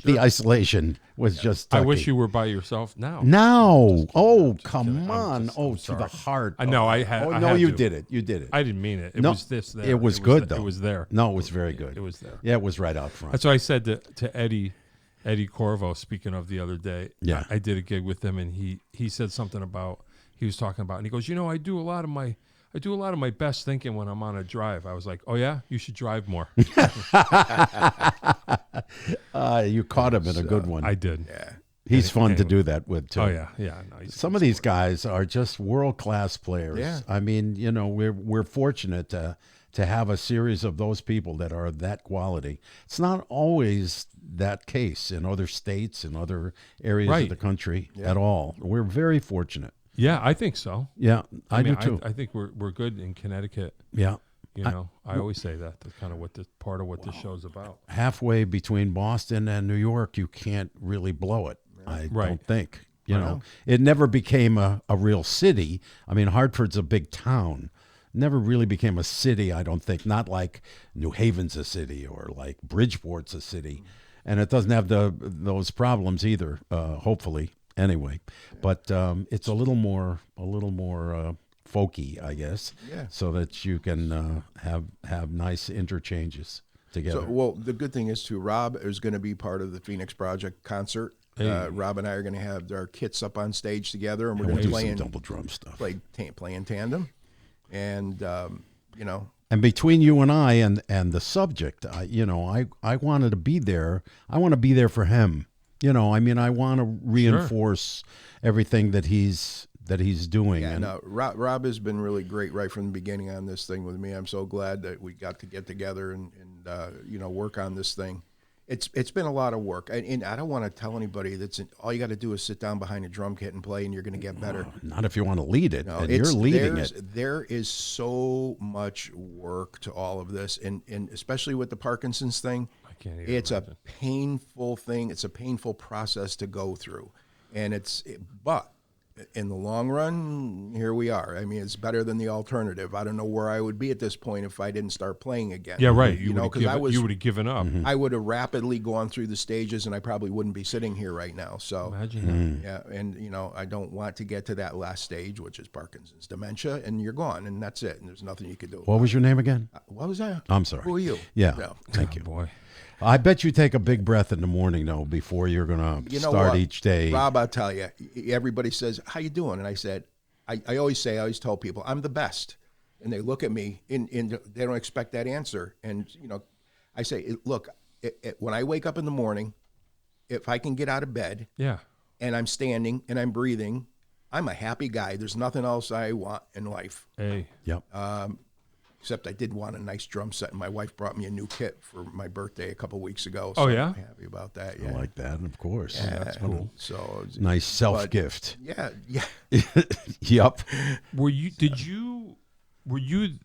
B: The isolation was just.
A: I wish you were by yourself now.
B: No. Oh, come
A: kidding.
B: on.
A: I'm
B: To the heart.
A: I know. I had.
B: Oh,
A: I
B: no,
A: had
B: you
A: to.
B: did it. You did it.
A: I didn't mean it. It
B: No,
A: was this. There.
B: It was good, though.
A: It was there.
B: No, it was very good.
A: It was there.
B: Yeah, it was right out front.
A: That's what I said to Eddie Corvo. Speaking of the other day,
B: Yeah.
A: I did a gig with him, and he said something about he was talking about, and he goes, I do a lot of my best thinking when I'm on a drive. I was like, oh yeah, you should drive more.
B: You caught him in a good one.
A: I did.
C: Yeah.
B: He's fun to do that with, too.
A: Oh yeah. No,
B: Some of these guys are just world-class players.
C: Yeah.
B: I mean, we're fortunate to have a series of those people that are that quality. It's not always that case in other states and other areas of
A: Right.
B: the country at all. We're very fortunate.
A: Yeah, I think so.
B: Yeah, I
A: mean,
B: do too.
A: I think we're good in Connecticut.
B: Yeah.
A: I always say that. That's kind of part of what this show's about.
B: Halfway between Boston and New York, you can't really blow it. I don't think. It never became a real city. I mean, Hartford's a big town. Never really became a city, I don't think. Not like New Haven's a city or like Bridgeport's a city. And it doesn't have those problems either, hopefully, anyway. But it's a little more folky, I guess, so that you can have nice interchanges together.
C: So, the good thing is, too, Rob is going to be part of the Phoenix Project concert.
A: Hey.
C: Rob and I are going to have our kits up on stage together, and we're
B: We'll
C: going to
B: do
C: play
B: some
C: in
B: double drum stuff.
C: play in tandem. And,
B: And between you and I and the subject, I wanted to be there. I want to be there for him. I mean, I want to reinforce everything that he's doing.
C: Yeah, no, Rob has been really great right from the beginning on this thing with me. I'm so glad that we got to get together and work on this thing. It's been a lot of work, and I don't want to tell anybody all you got to do is sit down behind a drum kit and play, and you're going to get better.
B: Not if you want to lead it,
C: No,
B: and you're leading it.
C: There is so much work to all of this, and especially with the Parkinson's thing.
A: I can't even
C: It's
A: imagine.
C: a painful thing. It's a painful process to go through, and but in the long run, here we are. I mean, it's better than the alternative. I don't know where I would be at this point if I didn't start playing again.
A: Yeah, right.
C: You know, because
A: you would have given up.
C: I would have rapidly gone through the stages, and I probably wouldn't be sitting here right now. So
A: Imagine that.
C: yeah, and I don't want to get to that last stage, which is Parkinson's dementia, and you're gone, and that's it, and there's nothing you can do.
B: What was your name again?
C: What was that?
B: I'm sorry.
C: Who are you?
B: Yeah,
C: No.
B: thank
A: Oh,
B: you.
A: boy.
B: I bet you take a big breath in the morning, though, before you're going to
C: You know
B: start
C: what?
B: each day.
C: Rob, I'll tell you, everybody says, how you doing? And I said, I always tell people, I'm the best. And they look at me, and they don't expect that answer. And, I say, look, when I wake up in the morning, if I can get out of bed
A: Yeah.
C: and I'm standing and I'm breathing, I'm a happy guy. There's nothing else I want in life.
A: Hey.
B: Yep.
C: Except I did want a nice drum set, and my wife brought me a new kit for my birthday a couple weeks ago. So
A: Oh, yeah?
C: I'm happy about that. Yeah,
B: I like that, of course.
C: Yeah,
B: That's cool.
C: So
B: Nice self-gift.
C: yeah.
B: Yep.
A: Were you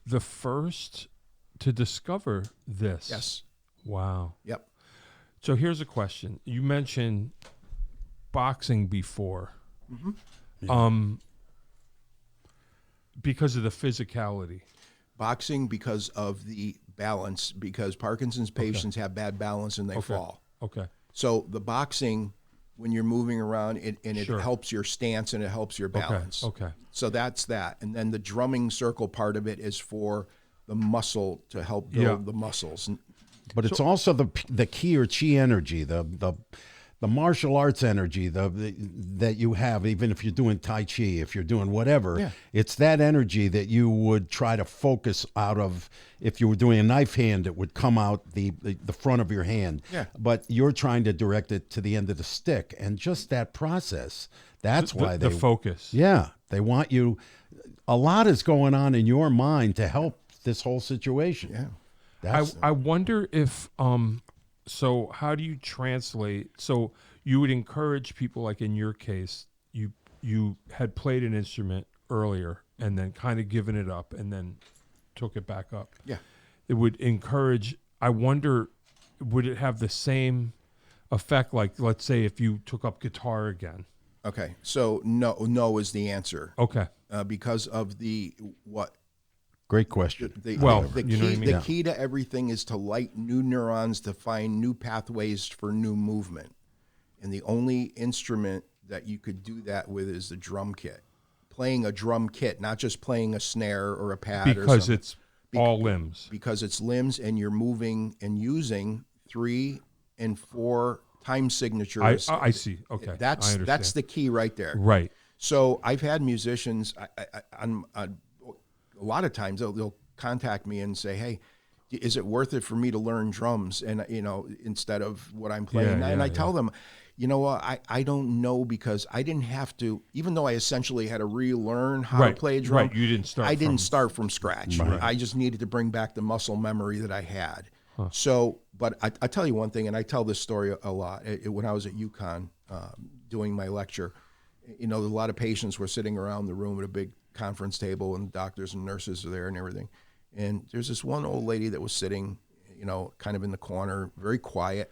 A: the first to discover this?
C: Yes.
A: Wow.
C: Yep.
A: So here's a question. You mentioned boxing before. Because of the physicality.
C: Boxing because of the balance, because Parkinson's patients have bad balance and they fall.
A: Okay.
C: So the boxing, when you're moving around, it
A: Sure.
C: helps your stance and it helps your balance.
A: Okay.
C: So that's that. And then the drumming circle part of it is for the muscle to help build the muscles.
B: But it's also the ki or chi energy, the martial arts energy that you have, even if you're doing Tai Chi, if you're doing whatever, it's that energy that you would try to focus out of. If you were doing a knife hand, it would come out the front of your hand.
C: Yeah.
B: But you're trying to direct it to the end of the stick. And just that process, that's why
A: the focus.
B: Yeah. They want you. A lot is going on in your mind to help this whole situation.
C: Yeah.
A: I wonder if so how do you translate? So you would encourage people, like in your case, you had played an instrument earlier and then kind of given it up and then took it back up.
C: Yeah.
A: It would encourage, I wonder, would it have the same effect, like let's say if you took up guitar again?
C: Okay. So no is the answer.
A: Okay.
C: Because of the
B: Great question.
C: The
A: you know what I
C: key,
A: mean?
C: the key to everything is to light new neurons to find new pathways for new movement. And the only instrument that you could do that with is the drum kit. Playing a drum kit, not just playing a snare or a pad or
A: Because
C: something.
A: it's all limbs.
C: Because it's limbs and you're moving and using 3 and 4 time signatures.
A: I see. Okay. I
C: That's
A: understand.
C: the key right there.
A: Right.
C: So I've had musicians, a lot of times they'll contact me and say, "Hey, is it worth it for me to learn drums?" And instead of what I'm playing, and I tell them, you know what, I don't know, because I didn't have to, even though I essentially had to relearn how to play a drum.
A: Right. You didn't start.
C: I didn't start from scratch.
B: Right.
C: I just needed to bring back the muscle memory that I had. So, but I tell you one thing, and I tell this story a lot. When I was at UConn doing my lecture, a lot of patients were sitting around the room at a big conference table, and doctors and nurses are there and everything. And there's this one old lady that was sitting, kind of in the corner, very quiet.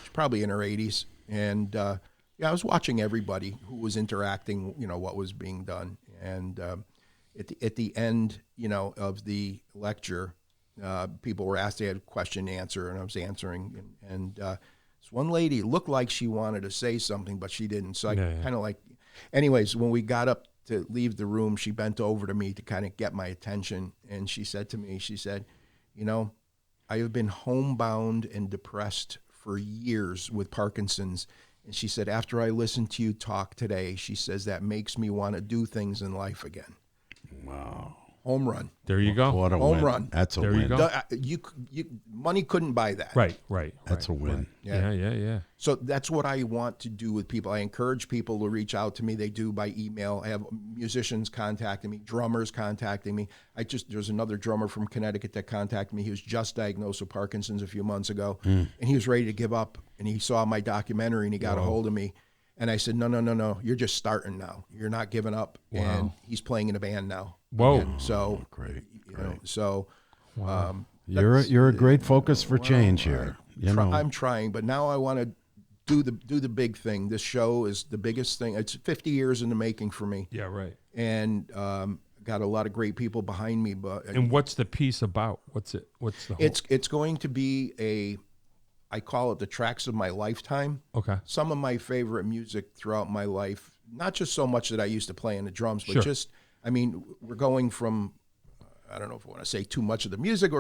C: She's probably in her 80s. And I was watching everybody who was interacting, what was being done. And at the end, of the lecture, people were asked, they had a question and answer, and I was answering. And this one lady looked like she wanted to say something, but she didn't. So I kind of anyways, when we got up to leave the room, she bent over to me to kind of get my attention. And she said to me, I have been homebound and depressed for years with Parkinson's. And she said, after I listened to you talk today, she says, that makes me want to do things in life again.
B: Wow.
C: Home run.
A: There you go.
B: What a
C: Home
B: win.
C: run.
B: That's a
A: There
B: win.
A: you go.
C: Money couldn't buy that.
A: Right.
B: That's a win.
A: Yeah.
C: So that's what I want to do with people. I encourage people to reach out to me. They do by email. I have musicians contacting me, drummers contacting me. There's another drummer from Connecticut that contacted me. He was just diagnosed with Parkinson's a few months ago, and he was ready to give up. And he saw my documentary and he got a hold of me. And I said, no. You're just starting now. You're not giving up.
A: Wow.
C: And he's playing in a band now.
A: Whoa.
C: And so
B: Great.
C: You're
B: a great focus for change here.
C: I'm trying, but now I want to do the big thing. This show is the biggest thing. It's 50 years in the making for me.
A: Yeah, right.
C: And got a lot of great people behind me. But
A: And what's the piece about? What's the whole?
C: It's going to be I call it the tracks of my lifetime.
A: Okay.
C: Some of my favorite music throughout my life, not just so much that I used to play in the drums, but we're going from, I don't know if I want to say too much of the music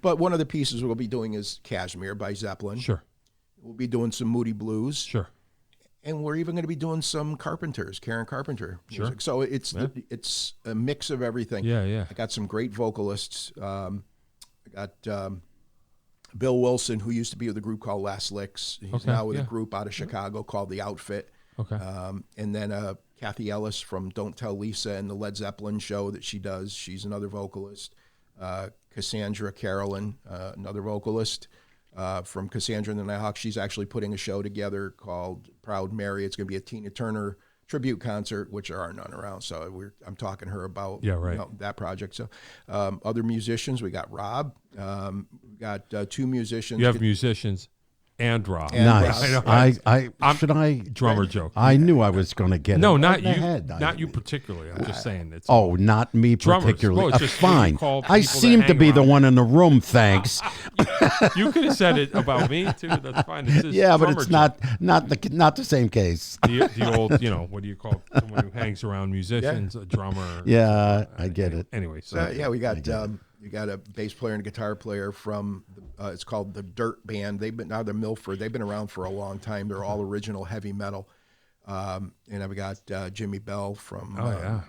C: but one of the pieces we'll be doing is Kashmir by Zeppelin.
A: Sure.
C: We'll be doing some Moody Blues.
A: Sure.
C: And we're even going to be doing some Karen Carpenter music. So it's a mix of everything.
A: Yeah.
C: I got some great vocalists. I got Bill Wilson, who used to be with a group called Last Licks. He's now with a group out of Chicago called The Outfit.
A: Okay.
C: And then Kathy Ellis from Don't Tell Lisa and the Led Zeppelin show that she does. She's another vocalist. Cassandra Carolyn, another vocalist from Cassandra and the Nighthawks. She's actually putting a show together called Proud Mary. It's going to be a Tina Turner tribute concert, which there are none around. So I'm talking to her about that project. So other musicians, we got Rob. We got two musicians.
A: You have musicians and Rob.
B: Nice.
A: I drummer joke.
B: I knew I was going to get
A: No,
B: it.
A: not you. Not you particularly. I'm just saying it's.
B: Oh, not me
A: drummers.
B: particularly.
A: Well, it's just
B: fine. I
A: people
B: seem
A: that
B: to
A: hang
B: be the
A: around.
B: one in the room. Thanks.
A: You could have said it about me too. That's fine. It's just
B: Yeah, but
A: drummer
B: it's
A: joke.
B: not the same case.
A: The old, what do you call it? Someone who hangs around musicians, a drummer.
B: Yeah, I get it.
A: Anyway,
C: We got you got a bass player and a guitar player from it's called the Dirt Band. They're Milford. They've been around for a long time. They're all original heavy metal. And I've got Jimmy Bell from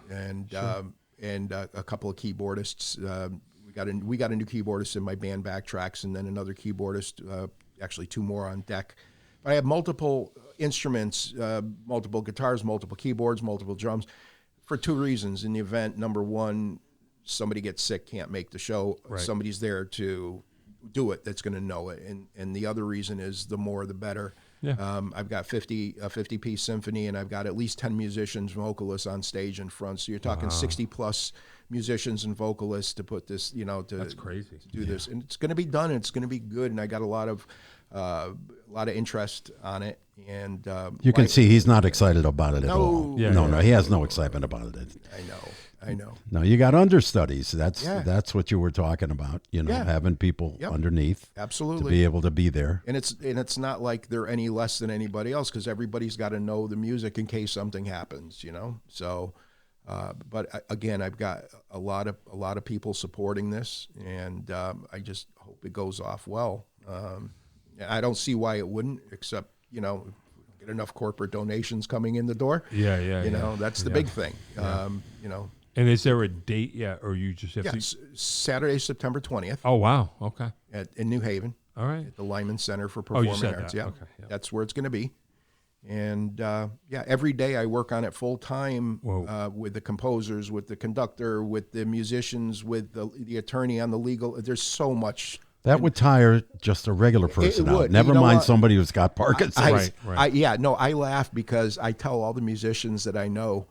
C: and a couple of keyboardists. We got a new keyboardist in my band BackTrax, and then another keyboardist. Actually, two more on deck. But I have multiple instruments, multiple guitars, multiple keyboards, multiple drums, for two reasons. In the event, number one, somebody gets sick, can't make the show.
A: Right.
C: Somebody's there to do it that's going to know it. And the other reason is the more the better.
A: Yeah.
C: I've got a 50-piece symphony, and I've got at least 10 musicians, vocalists on stage in front. So you're talking 60-plus musicians and vocalists to put this,
A: That's crazy.
C: to do this. And it's going to be done, and it's going to be good. And I got a lot of interest on it. And
B: You can see he's not excited about it at all.
A: Yeah,
B: No, he has no excitement about it.
C: I know.
B: No, you got understudies. That's what you were talking about. Having people underneath,
C: Absolutely,
B: to be able to be there.
C: And it's not like they're any less than anybody else, because everybody's got to know the music in case something happens. So, but again, I've got a lot of people supporting this, and I just hope it goes off well. I don't see why it wouldn't, except get enough corporate donations coming in the door. That's the big thing.
A: And is there a date yet, or you just have to?
C: Saturday, September 20th.
A: Oh wow, okay.
C: In New Haven.
A: All right.
C: At the Lyman Center for
A: Oh, you
C: Performing
A: said
C: Arts.
A: that.
C: Yeah,
A: Okay, yeah.
C: That's where it's going to be. And every day I work on it full time with the composers, with the conductor, with the musicians, with the attorney on the legal. There's so much.
B: That would tire just a regular person
C: It
B: out.
C: would.
B: Never
C: You know
B: mind
C: what?
B: somebody who's got Parkinson's.
C: I laugh because I tell all the musicians that I know,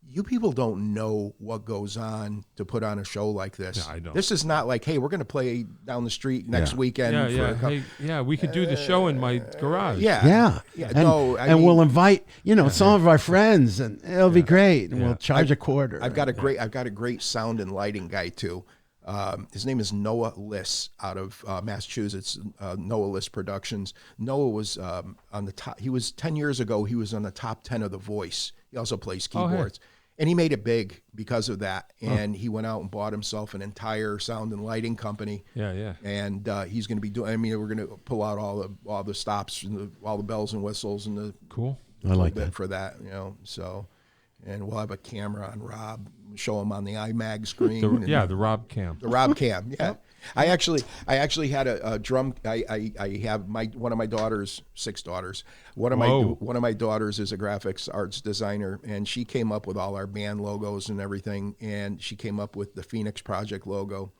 C: you people don't know what goes on to put on a show like this.
A: Yeah, I know.
C: This is not like, hey, we're going to play down the street next weekend.
A: We could do the show in my garage.
B: Yeah. And we'll invite, some of our friends, and it'll be great. And we'll charge a quarter.
C: I've got a great sound and lighting guy too. His name is Noah Liss out of Massachusetts. Noah Liss Productions. Noah was on the top. He was 10 years ago. He was on the top 10 of The Voice. He also plays keyboards. And he made it big because of that. And he went out and bought himself an entire sound and lighting company.
A: Yeah.
C: And he's going to be doing. We're going to pull out all the stops and all the bells and whistles and the
A: cool.
B: I like that
C: for that. So, and we'll have a camera on Rob. Show him on the iMag screen.
A: The Rob cam.
C: The Rob cam. Yeah. I actually had a drum. I have one of my daughters, 6 daughters. One of my daughters is a graphics arts designer, and she came up with all our band logos and everything. And she came up with the Phoenix Project logo.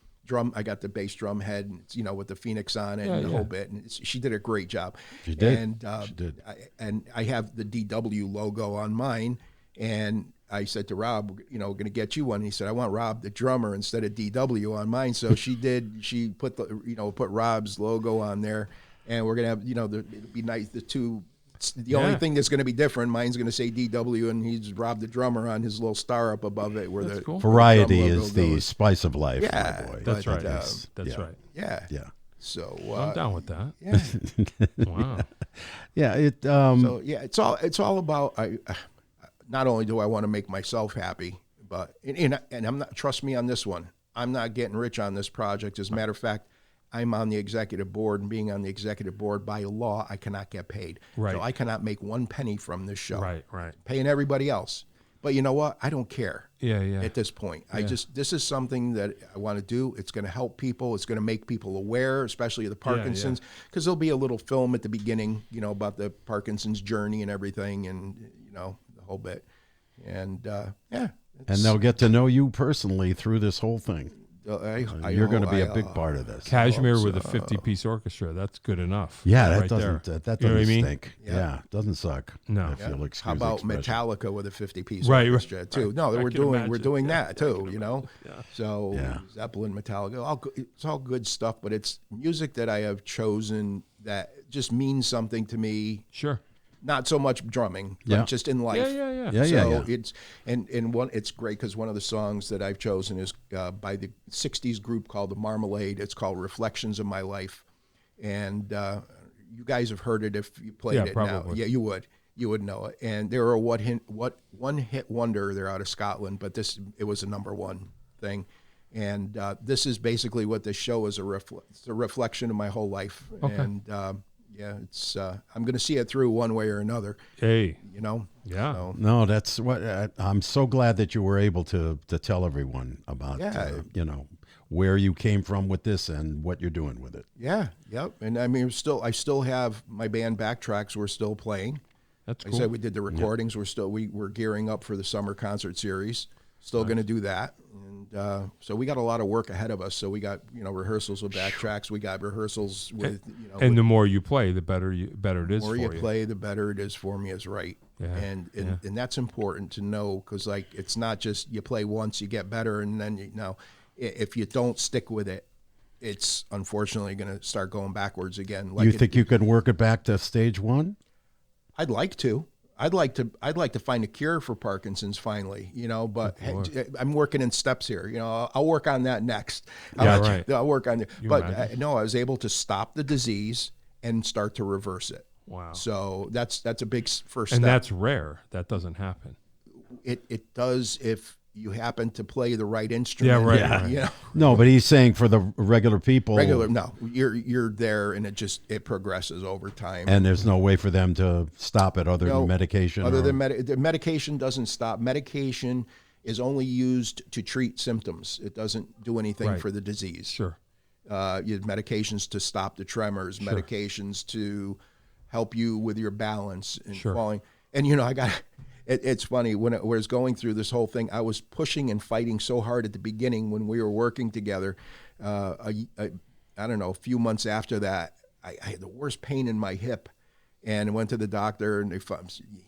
C: I got the bass drum head, with the Phoenix on it and the whole bit. And she did a great job.
B: She did.
C: And
B: she did.
C: I have the DW logo on mine, and I said to Rob, going to get you one. And he said, I want Rob the drummer instead of DW on mine. So she did. She put put Rob's logo on there, and we're gonna have it'll be nice. The only thing that's going to be different, mine's going to say DW, and he's Rob the drummer on his little star up above it. Where
A: That's cool.
B: Variety is the spice of life.
C: Yeah,
B: my boy.
A: That's right.
B: That's
A: right.
C: Yeah. So
A: I'm down with that.
C: Yeah.
A: Wow.
B: Yeah.
C: It's all about. Not only do I want to make myself happy, but and I'm not. Trust me on this one. I'm not getting rich on this project. As a matter of fact, I'm on the executive board, and being on the executive board by law, I cannot get paid.
A: Right.
C: So I cannot make 1 penny from this show.
A: Right.
C: Paying everybody else. But you know what? I don't care.
A: Yeah.
C: At this point, this is something that I want to do. It's going to help people. It's going to make people aware, especially of the Parkinson's, because there'll be a little film at the beginning, about the Parkinson's journey and everything, and the whole bit. And
B: and they'll get to know you personally through this whole thing. You're going to be a big part of this.
A: Cashmere with a 50-piece orchestra. That's good enough.
B: Yeah, that
A: right
B: doesn't
A: there.
B: that
A: You know what I
B: doesn't
A: mean?
B: stink. Yeah, doesn't suck.
A: No.
B: If you'll excuse
C: How about
B: the expression.
C: Metallica with a 50-piece
A: Right,
C: orchestra too?
A: right.
C: No,
A: I
C: we're
A: can
C: doing
A: imagine.
C: that too. You know, so
B: Yeah.
C: Zeppelin, Metallica, it's all good stuff. But it's music that I have chosen that just means something to me.
A: Sure.
C: Not so much drumming, but
B: Yeah.
C: just in life.
A: Yeah.
B: Yeah.
C: It's and one. It's great because one of the songs that I've chosen is by the '60s group called the Marmalade. It's called "Reflections of My Life," and you guys have heard it if you played it now.
A: probably.
C: Yeah, you would know it. And they were a one hit wonder. They're out of Scotland, but it was a #1 thing. And this is basically what this show is it's a reflection of my whole life.
A: Okay.
C: And yeah, it's I'm going to see it through one way or another.
A: Hey.
C: You know.
A: Yeah.
C: So,
B: No, that's what I'm so glad that you were able to tell everyone about. You know, where you came from with this and what you're doing with it.
C: yeah, yep. And I mean, I still have my band BackTrax. We're still playing.
A: That's
C: Like
A: cool.
C: I said, we did the recordings. We're gearing up for the summer concert series. Still going to do that, and so we got a lot of work ahead of us. So we got rehearsals with BackTrax. We got rehearsals with
A: And the more you play, the better it is
C: the more
A: for
C: you
A: you.
C: play, the better it is for me. Is right,
A: Yeah,
C: and that's important to know because like it's not just you play once, you get better, and then if you don't stick with it, it's unfortunately going to start going backwards again. Like
B: You think you could work it back to stage 1?
C: I'd like to. I'd like to find a cure for Parkinson's finally, but I'm working in steps here. I'll work on that next. I'll work on it. But no, I was able to stop the disease and start to reverse it.
A: Wow.
C: So that's a big first
A: And
C: step.
A: that's rare. That doesn't happen.
C: It does if you happen to play the right instrument.
A: right.
B: Yeah. No, but he's saying for the regular people.
C: No, you're there, and it progresses over time.
B: And there's no way for them to stop it other than medication.
C: The medication doesn't stop. Medication is only used to treat symptoms. It doesn't do anything for the disease.
A: Sure.
C: You have medications to stop the tremors, medications to help you with your balance and falling. And it's funny when I was going through this whole thing, I was pushing and fighting so hard at the beginning when we were working together. I don't know, a few months after that, I had the worst pain in my hip, and I went to the doctor, and he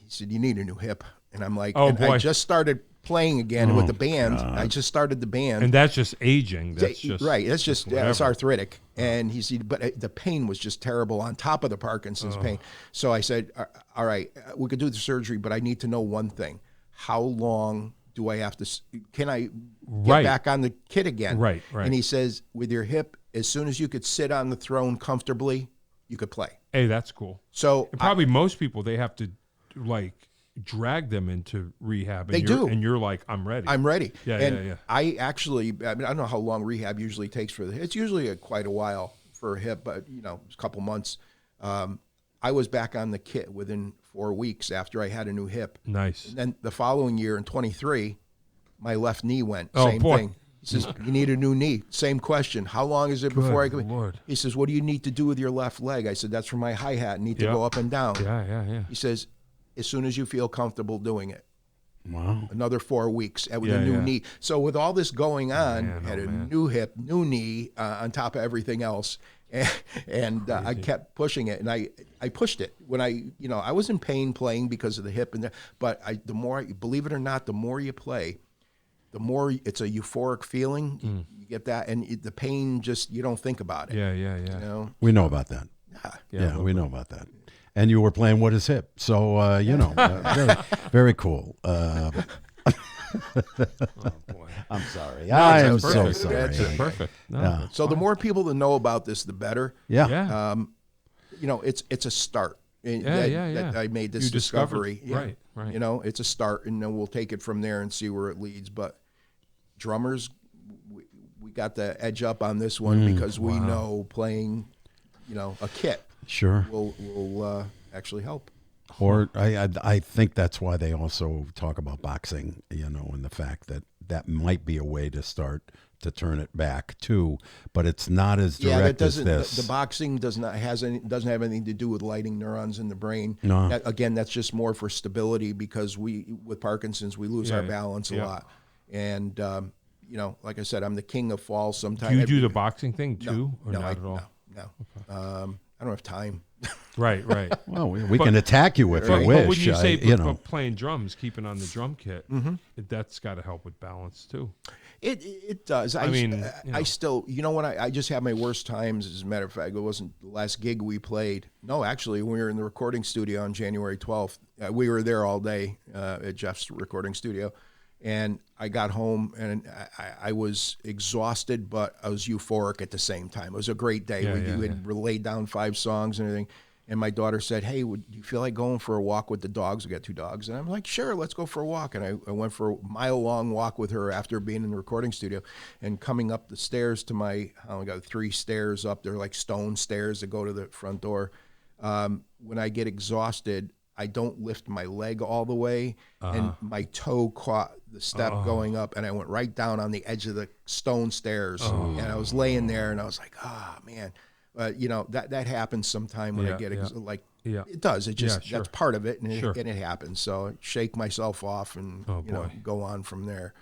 C: said, "You need a new hip." And I'm like,
A: "Oh, boy."
C: I just started playing again with the band. God. I just started the band,
A: and that's just aging. That's just
C: right. That's just it's arthritic. And he said, but the pain was just terrible on top of the Parkinson's pain. So I said, "All right, we could do the surgery, but I need to know one thing: how long do I have to? Can I get back on the kit again?"
A: Right.
C: And he says, "With your hip, as soon as you could sit on the throne comfortably, you could play."
A: Hey, that's cool.
C: So
A: and probably most people, they have to drag them into rehab. And
C: they do.
A: And you're like, I'm ready.
C: I'm ready.
A: Yeah.
C: I don't know how long rehab usually takes for the. It's usually quite a while for a hip, but a couple months. I was back on the kit within 4 weeks after I had a new hip.
A: Nice.
C: And then the following year in 23, my left knee went.
A: Oh,
C: Same
A: boy.
C: thing. He says, "You need a new knee." Same question. How long is it before I
A: Good
C: can?
A: Lord.
C: He says, "What do you need to do with your left leg?" I said, "That's for my hi-hat. Need to go up and down."
A: Yeah.
C: He says, "As soon as you feel comfortable doing it."
B: Wow.
C: Another 4 weeks with a new knee. So with all this going on, had a new hip, new knee on top of everything else. And I kept pushing it, and I pushed it when I was in pain playing because of the hip, but the more, believe it or not, the more you play, the more it's a euphoric feeling. You get that, and the pain just, you don't think about it.
A: Yeah.
B: We know about that. Yeah, we know about that. And you were playing What Is Hip, so very, very cool.
A: Oh boy.
B: I'm sorry. I'm so sorry.
A: That's perfect. No,
C: So the more people that know about this, the better.
B: Yeah.
C: It's a start.
A: That
C: I made this
A: You discovered-
C: discovery.
A: Right.
C: It's a start, and then we'll take it from there and see where it leads. But drummers, we got the edge up on this one because we know playing, a kit
B: Sure.
C: will actually help.
B: Or I think that's why they also talk about boxing, and the fact that might be a way to start to turn it back too, but it's not as direct as this.
C: The boxing doesn't have anything to do with lighting neurons in the brain.
B: No.
C: That's just more for stability because with Parkinson's we lose our balance a lot, and like I said, I'm the king of falls. Sometimes
A: Do you do the boxing thing too, or
C: no,
A: not at all?
C: No. I don't have time.
A: Right.
B: Well, we can attack you if you
A: But
B: wish.
A: when you say
B: but
A: playing drums, keeping on the drum kit, that's got to help with balance too.
C: It does. I still, when I just had my worst times. As a matter of fact, it wasn't the last gig we played. No, actually, when we were in the recording studio on January 12th, we were there all day at Jeff's recording studio. And I got home and I was exhausted, but I was euphoric at the same time. It was a great day. We had laid down 5 songs and everything. And my daughter said, "Hey, would you feel like going for a walk with the dogs?" We got 2 dogs. And I'm like, "Sure, let's go for a walk." And I went for a mile-long walk with her after being in the recording studio. And coming up the stairs to I got 3 stairs up. They're like stone stairs that go to the front door. When I get exhausted, I don't lift my leg all the way, and my toe caught the step going up, and I went right down on the edge of the stone stairs. And I was laying there, and I was like, man. That happens sometime when I get it does. It just that's part of it, and it happens. So I shake myself off and go on from there.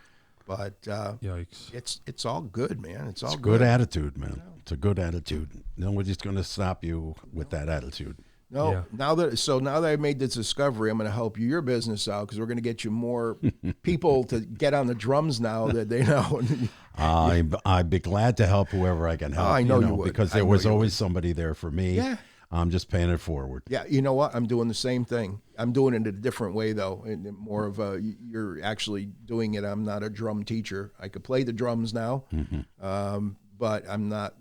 C: But
A: Yikes.
C: It's all good, man. It's all
B: good attitude, man. It's a good attitude. Nobody's going to stop you with that attitude.
C: No,
A: Yeah.
C: now that I made this discovery, I'm going to help your business out because we're going to get you more people to get on the drums now that they know.
B: I'd be glad to help whoever I can help.
C: I know you would.
B: Because there was always somebody there for me.
C: Yeah.
B: I'm just paying it forward.
C: Yeah, you know what? I'm doing the same thing. I'm doing it in a different way, though. And more of you're actually doing it. I'm not a drum teacher. I could play the drums now, but I'm not.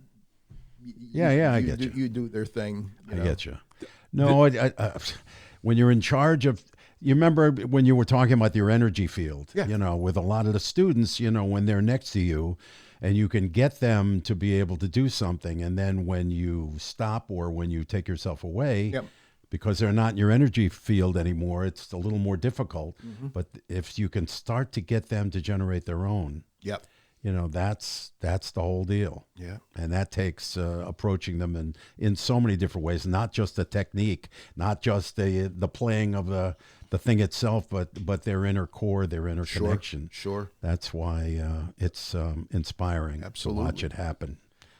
B: I get you.
C: You do their thing.
B: I get you. No, when you're in charge of, you remember when you were talking about your energy field, with a lot of the students, when they're next to you and you can get them to be able to do something. And then when you stop or when you take yourself away, because they're not in your energy field anymore, it's a little more difficult. But if you can start to get them to generate their own, that's the whole deal. Yeah. And that takes approaching them in so many different ways, not just the technique, not just the playing of the thing itself, but their inner core, their inner connection.
C: Sure.
B: That's why it's inspiring to watch it happen.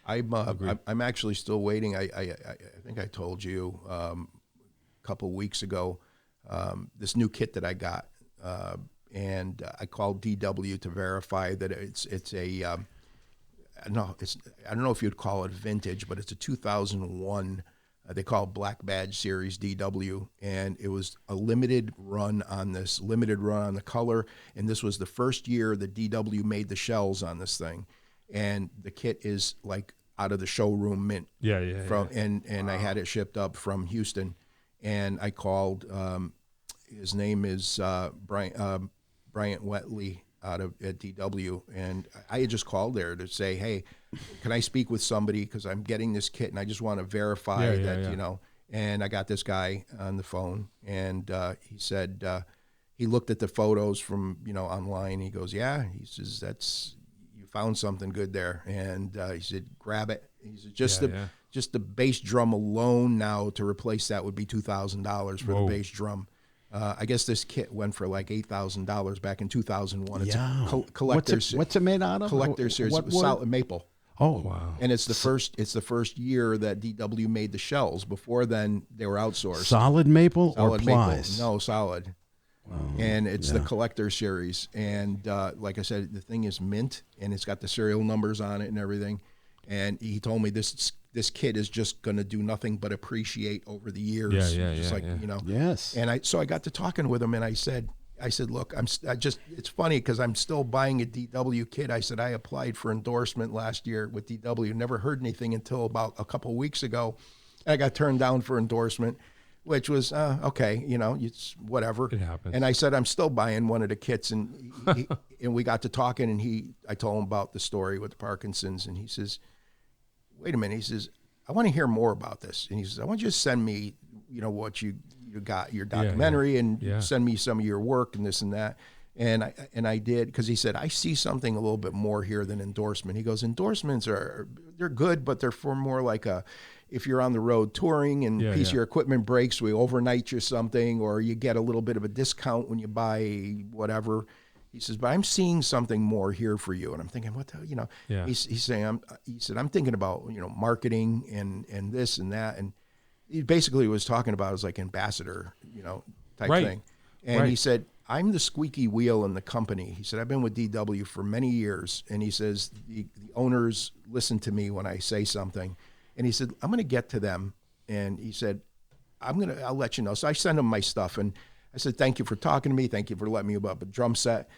C: I'm actually still waiting. I think I told you a couple weeks ago this new kit that I got. And I called DW to verify that it's a I don't know if you'd call it vintage, but it's a 2001. They call it Black Badge Series DW, and it was a limited run on the color. And this was the first year that DW made the shells on this thing, and the kit is like out of the showroom mint. And I had it shipped up from Houston, and I called. His name is Bryant Wetley at DW, and I had just called there to say, "Hey, can I speak with somebody because I'm getting this kit and I just want to verify that And I got this guy on the phone, and he said he looked at the photos from online. He goes, "Yeah," he says, you found something good there," and he said, "Grab it." He said, just the bass drum alone now to replace that would be $2,000 for the bass drum. I guess this kit went for like $8,000 back in 2001. It's a collector.
B: What's it made out of?
C: Collector series. Solid maple.
B: Oh wow!
C: And it's the first year that DW made the shells. Before then, they were outsourced.
B: Solid maple or plies?
C: Maple. No, solid. Wow. And it's the collector series. And like I said, the thing is mint, and it's got the serial numbers on it and everything. And he told me this kit is just going to do nothing but appreciate over the years. Yes. And so I got to talking with him, and I said, look, it's funny because I'm still buying a DW kit. I said, I applied for endorsement last year with DW, never heard anything until about a couple of weeks ago. I got turned down for endorsement, which was, okay, it's whatever.
A: It happens.
C: And I said, I'm still buying one of the kits. And and we got to talking, and I told him about the story with the Parkinson's, and he says, wait a minute. He says, I want to hear more about this. And he says, I want you to send me, what you got, your documentary, and send me some of your work and this and that. And I did, because he said, I see something a little bit more here than endorsement. He goes, endorsements they're good, but they're for more like if you're on the road touring and a piece of your equipment breaks, we overnight you something, or you get a little bit of a discount when you buy whatever. He says, but I'm seeing something more here for you. And I'm thinking, what the,
A: Yeah.
C: he's saying, he said, I'm thinking about, marketing and this and that. And he basically was talking about as like ambassador, type
A: Right.
C: thing. And
A: Right.
C: he said, I'm the squeaky wheel in the company. He said, I've been with DW for many years. And he says, the owners listen to me when I say something. And he said, I'm going to get to them. And he said, I'll let you know. So I sent him my stuff. And I said, thank you for talking to me. Thank you for letting me about a drum set.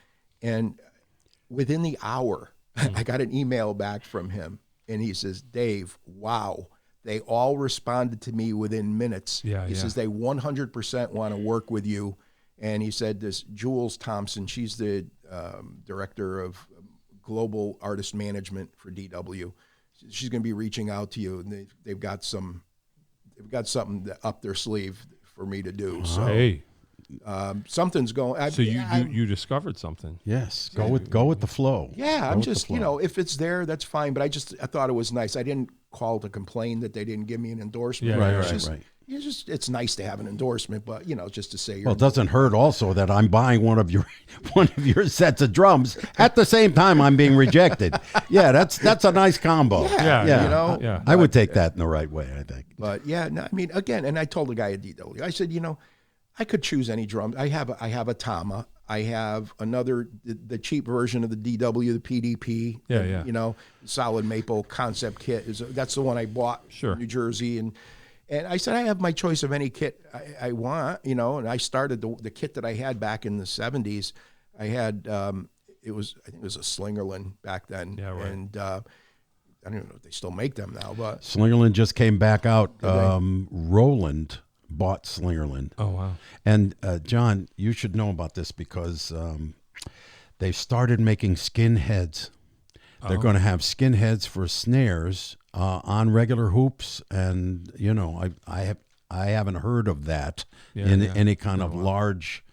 C: And within the hour, I got an email back from him. And he says, Dave, wow. They all responded to me within minutes. He says, they 100% want to work with you. And he said, this Jules Thompson, she's the director of global artist management for DW. She's going to be reaching out to you. And they've got something up their sleeve for me to do. So
A: Hey.
C: Something's going.
A: So you discovered something.
B: Yes, go with the flow.
C: Yeah, I'm just if it's there, that's fine. But I thought it was nice. I didn't call to complain that they didn't give me an endorsement.
A: Yeah,
B: right.
C: It's nice to have an endorsement, but just to say.
B: Well, it doesn't hurt also that I'm buying one of your sets of drums at the same time I'm being rejected. Yeah, that's a nice combo.
A: Yeah.
B: I would take that in the right way, I think.
C: But yeah, no, I mean, again, and I told the guy at DW, I said, I could choose any drum. I have a Tama. I have the cheap version of the DW, the PDP. Solid maple concept kit. That's the one I bought in New Jersey. And I said, I have my choice of any kit I want, and I started the kit that I had back in the 70s. I had, I think it was a Slingerland back then.
A: Yeah, right.
C: And I don't even know if they still make them now, but.
B: Slingerland just came back out. Roland bought Slingerland.
A: Oh, wow.
B: And John, you should know about this because they've started making skinheads. They're going to have skinheads for snares on regular hoops, and I haven't heard of that in any kind of large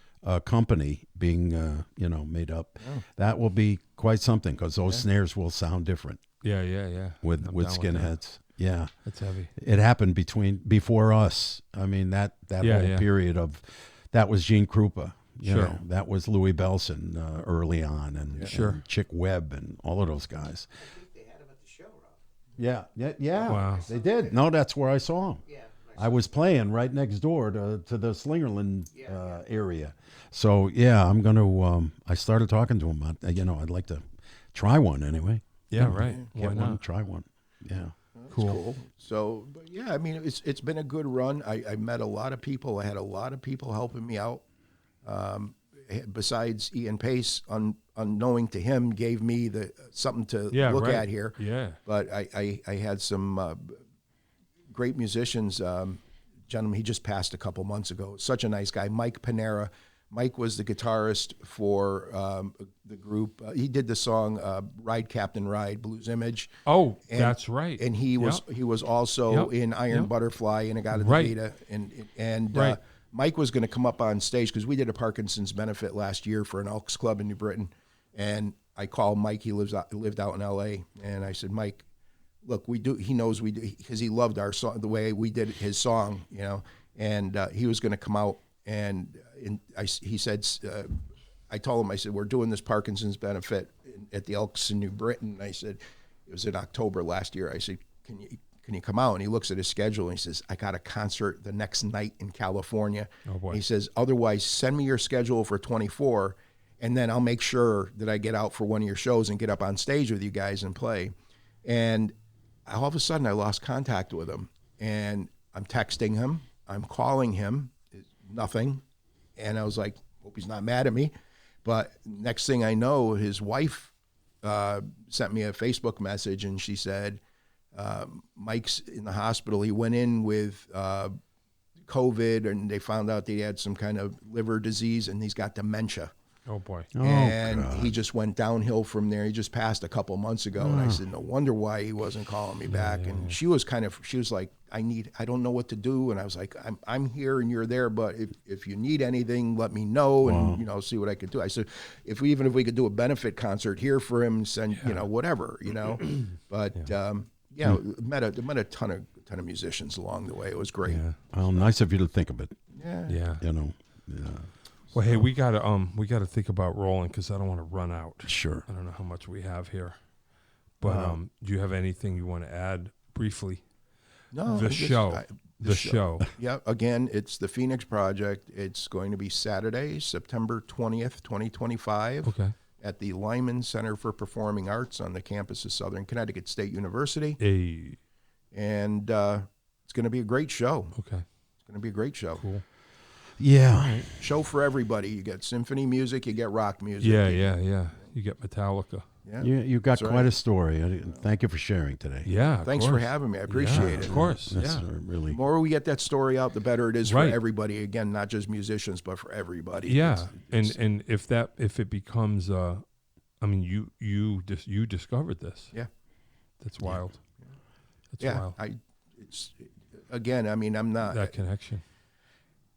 B: company being made up. Oh. That will be quite something because those snares will sound different.
A: Yeah.
B: With skinheads. Yeah,
A: that's heavy.
B: It happened before us. I mean that whole period of that was Gene Krupa. You know, that was Louis Belson early on, and Chick Webb and all of those guys.
D: I think they had him at the show, Rob.
B: Yeah.
A: Wow.
B: They did. No, that's where I saw him. Yeah, I was playing right next door to the Slingerland area. So I'm gonna. I started talking to him. I'd like to try one anyway.
A: Yeah, right.
B: Get one, try one. Yeah.
C: Cool. So, but I mean, it's been a good run. I met a lot of people. I had a lot of people helping me out. Besides Ian Pace, unknowing to him, gave me something to look at here.
A: Yeah.
C: But I had some great musicians. Gentleman, he just passed a couple months ago. Such a nice guy, Mike Panera. Mike was the guitarist for the group. He did the song "Ride Captain Ride" Blues Image.
A: Oh, that's right.
C: And he was also in Iron Butterfly and Agata Vita. And Mike was going to come up on stage because we did a Parkinson's benefit last year for an Elks Club in New Britain. And I called Mike. He lived out in L.A. And I said, Mike, look, we do. He knows we do because he loved our song, the way we did his song, And he was going to come out. And he said, I told him, I said, we're doing this Parkinson's benefit at the Elks in New Britain. And I said, it was in October last year. I said, can you come out? And he looks at his schedule and he says, I got a concert the next night in California.
A: Oh, boy.
C: He says, otherwise, send me your schedule for 24, and then I'll make sure that I get out for one of your shows and get up on stage with you guys and play. And all of a sudden, I lost contact with him. And I'm texting him. I'm calling him. Nothing. And I was like, hope he's not mad at me. But next thing I know, his wife sent me a Facebook message, and she said, Mike's in the hospital. He went in with COVID, and they found out that he had some kind of liver disease, and he's got dementia.
A: Oh, boy.
C: And he just went downhill from there. He just passed a couple months ago. And I said, no wonder why he wasn't calling me back. And she was like, I don't know what to do. And I was like, I'm here and you're there, but if you need anything, let me know and, see what I could do. I said, even if we could do a benefit concert here for him, send, whatever, but, met a ton of musicians along the way. It was great.
B: Yeah. Well, nice of you to think of it.
C: Yeah.
A: Yeah.
B: Yeah.
A: Well, hey, we gotta think about rolling because I don't want to run out.
B: Sure.
A: I don't know how much we have here, but do you have anything you want to add briefly?
C: No,
A: The show.
C: Yeah, again, it's the Phoenix Project. It's going to be Saturday, September 20th, 2025.
A: Okay.
C: At the Lyman Center for Performing Arts on the campus of Southern Connecticut State University.
A: Hey.
C: And it's going to be a great show.
A: Okay.
C: It's going to be a great show.
A: Cool.
B: Yeah.
C: Show for everybody. You get symphony music, you get rock music.
A: Yeah. You get Metallica.
C: Yeah.
B: You got
C: That's
B: quite
C: right.
B: a story. Thank you for sharing today.
A: Yeah.
C: Thanks for having me. I appreciate it.
A: Of course.
B: That's
A: Yeah.
B: really
C: The more we get that story out, the better it is
A: Right.
C: for everybody. Again, not just musicians, but for everybody.
A: Yeah.
C: It's-
A: And if it becomes I mean you discovered this.
C: Yeah.
A: That's wild. That's
C: yeah,
A: wild.
C: I mean, I'm not.
A: That connection.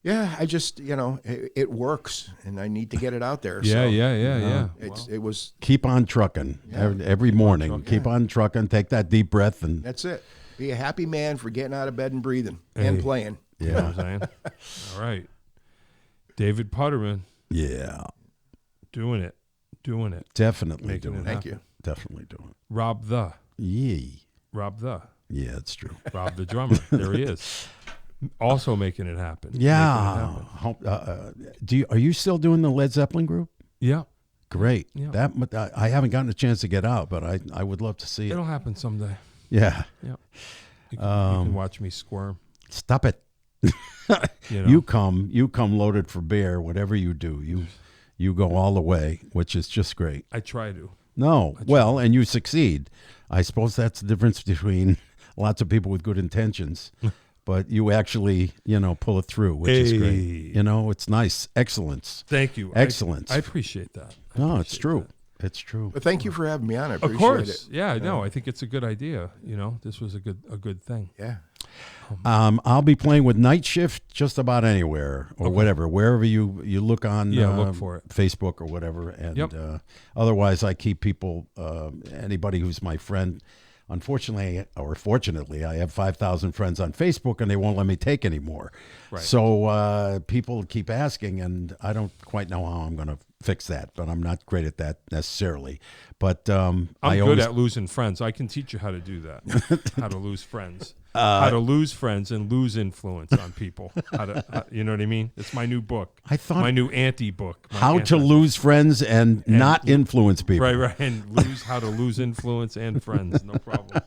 C: Yeah, I just, it works, and I need to get it out there.
A: Yeah,
C: so
A: yeah.
C: It was.
B: keep on trucking every morning.
A: trucking.
B: Keep on trucking. Take that deep breath and
C: That's it. Be a happy man for getting out of bed and breathing
A: Hey.
C: and playing.
A: You know what I'm saying? All right. David Putterman
B: yeah,
A: doing it.
B: definitely
A: Making
B: doing
A: it
B: it.
C: Thank you.
B: Definitely doing it.
A: Rob the
B: It's true.
A: Rob the drummer. There he is. Also making it happen.
B: Yeah.
A: Making it happen.
B: Are you still doing the Led Zeppelin group?
A: Yeah.
B: Great.
A: Yeah.
B: I haven't gotten a chance to get out, but I would love to see it.
A: It'll happen someday.
B: Yeah.
A: Yeah. You can watch me squirm.
B: Stop it.
A: You know?
B: You come loaded for bear. Whatever you do, you go all the way, which is just great.
A: I try to.
B: No, well, and you succeed. I suppose that's the difference between lots of people with good intentions, but you actually, pull it through, which is great.
A: Hey.
B: It's nice. Excellence.
A: Thank you.
B: Excellence.
A: I appreciate that.
B: No, it's true. It's true.
C: But thank you for having me on. I appreciate
A: Of course.
C: it.
A: Yeah, no, I think it's a good idea. This was a good thing.
C: Yeah.
B: I'll be playing with Night Shift just about anywhere or whatever, wherever you look on
A: look for it.
B: Facebook or whatever. And
A: Yep.
B: Otherwise, I keep people, anybody who's my friend. Unfortunately, or fortunately, I have 5,000 friends on Facebook, and they won't let me take any more.
A: Right.
B: So people keep asking, and I don't quite know how I'm going to fix that, but I'm not great at that necessarily. But
A: I'm good at losing friends. I can teach you how to do that. How to lose friends. How to lose friends and lose influence on people. You know what I mean? It's my new book.
B: I thought
A: my new anti-book.
B: How to lose friends and not influence people.
A: Right, and how to lose influence and friends. No problem.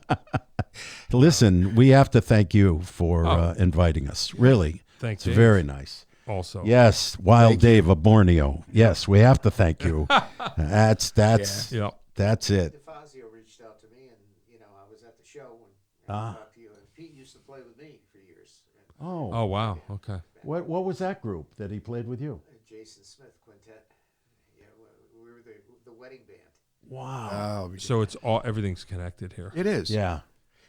B: Listen, we have to thank you for inviting us. Really,
A: Thanks,
B: it's
A: Dave.
B: very nice.
A: Also,
B: Yes, Wild Dave of Borneo. Yes, we have to thank you. That's
A: yeah.
B: that's it.
D: DeFazio reached out to me, and I was at the show and I talked to you. And Pete used to play with me for years.
A: Oh wow. Okay.
B: What was that group that he played with you?
D: Jason Smith Quintet. Yeah, we were the wedding band.
B: Wow.
A: So everything's connected here.
C: It is.
B: Yeah.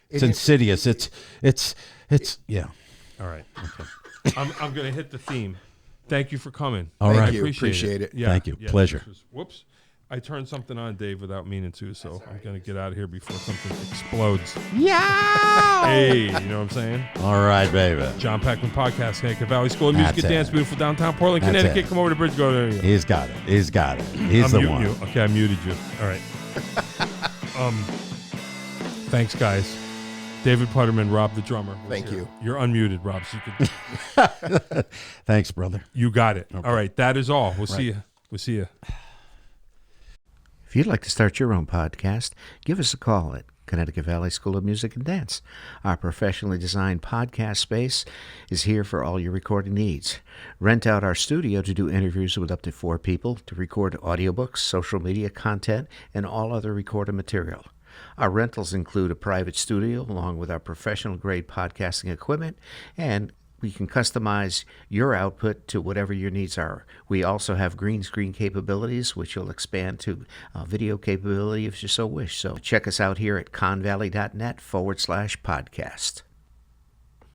B: It's insidious. It's yeah.
A: All right. Okay. I'm going to hit the theme. Thank you for coming.
B: All right.
C: Thank you. Appreciate it.
A: Yeah.
B: Thank you.
A: Yeah,
B: Pleasure.
A: Whoops. I turned something on, Dave, without meaning to, so I'm going to get out of here before something explodes.
B: Yeah.
A: Hey, you know what I'm saying?
B: All right, baby.
A: John Peckman Podcast, Connecticut Valley School of Music
B: That's
A: and Dance,
B: it.
A: beautiful downtown Portland,
B: That's
A: Connecticut.
B: it.
A: Come over to Bridge, go there.
B: He's got it. He's
A: I'm
B: the
A: muting
B: one.
A: you. Okay, I muted you. All right. Thanks, guys. David Putterman, Rob the drummer.
C: Thank you.
A: You're unmuted, Rob. So you can.
B: Thanks, brother.
A: You got it. All right, that is all. We'll see you. We'll see you.
D: If you'd like to start your own podcast, give us a call at Connecticut Valley School of Music and Dance. Our professionally designed podcast space is here for all your recording needs. Rent out our studio to do interviews with up to 4 people, to record audiobooks, social media content, and all other recorded material. Our rentals include a private studio along with our professional-grade podcasting equipment, and we can customize your output to whatever your needs are. We also have green screen capabilities, which will expand to video capability if you so wish. So check us out here at convalley.net/podcast.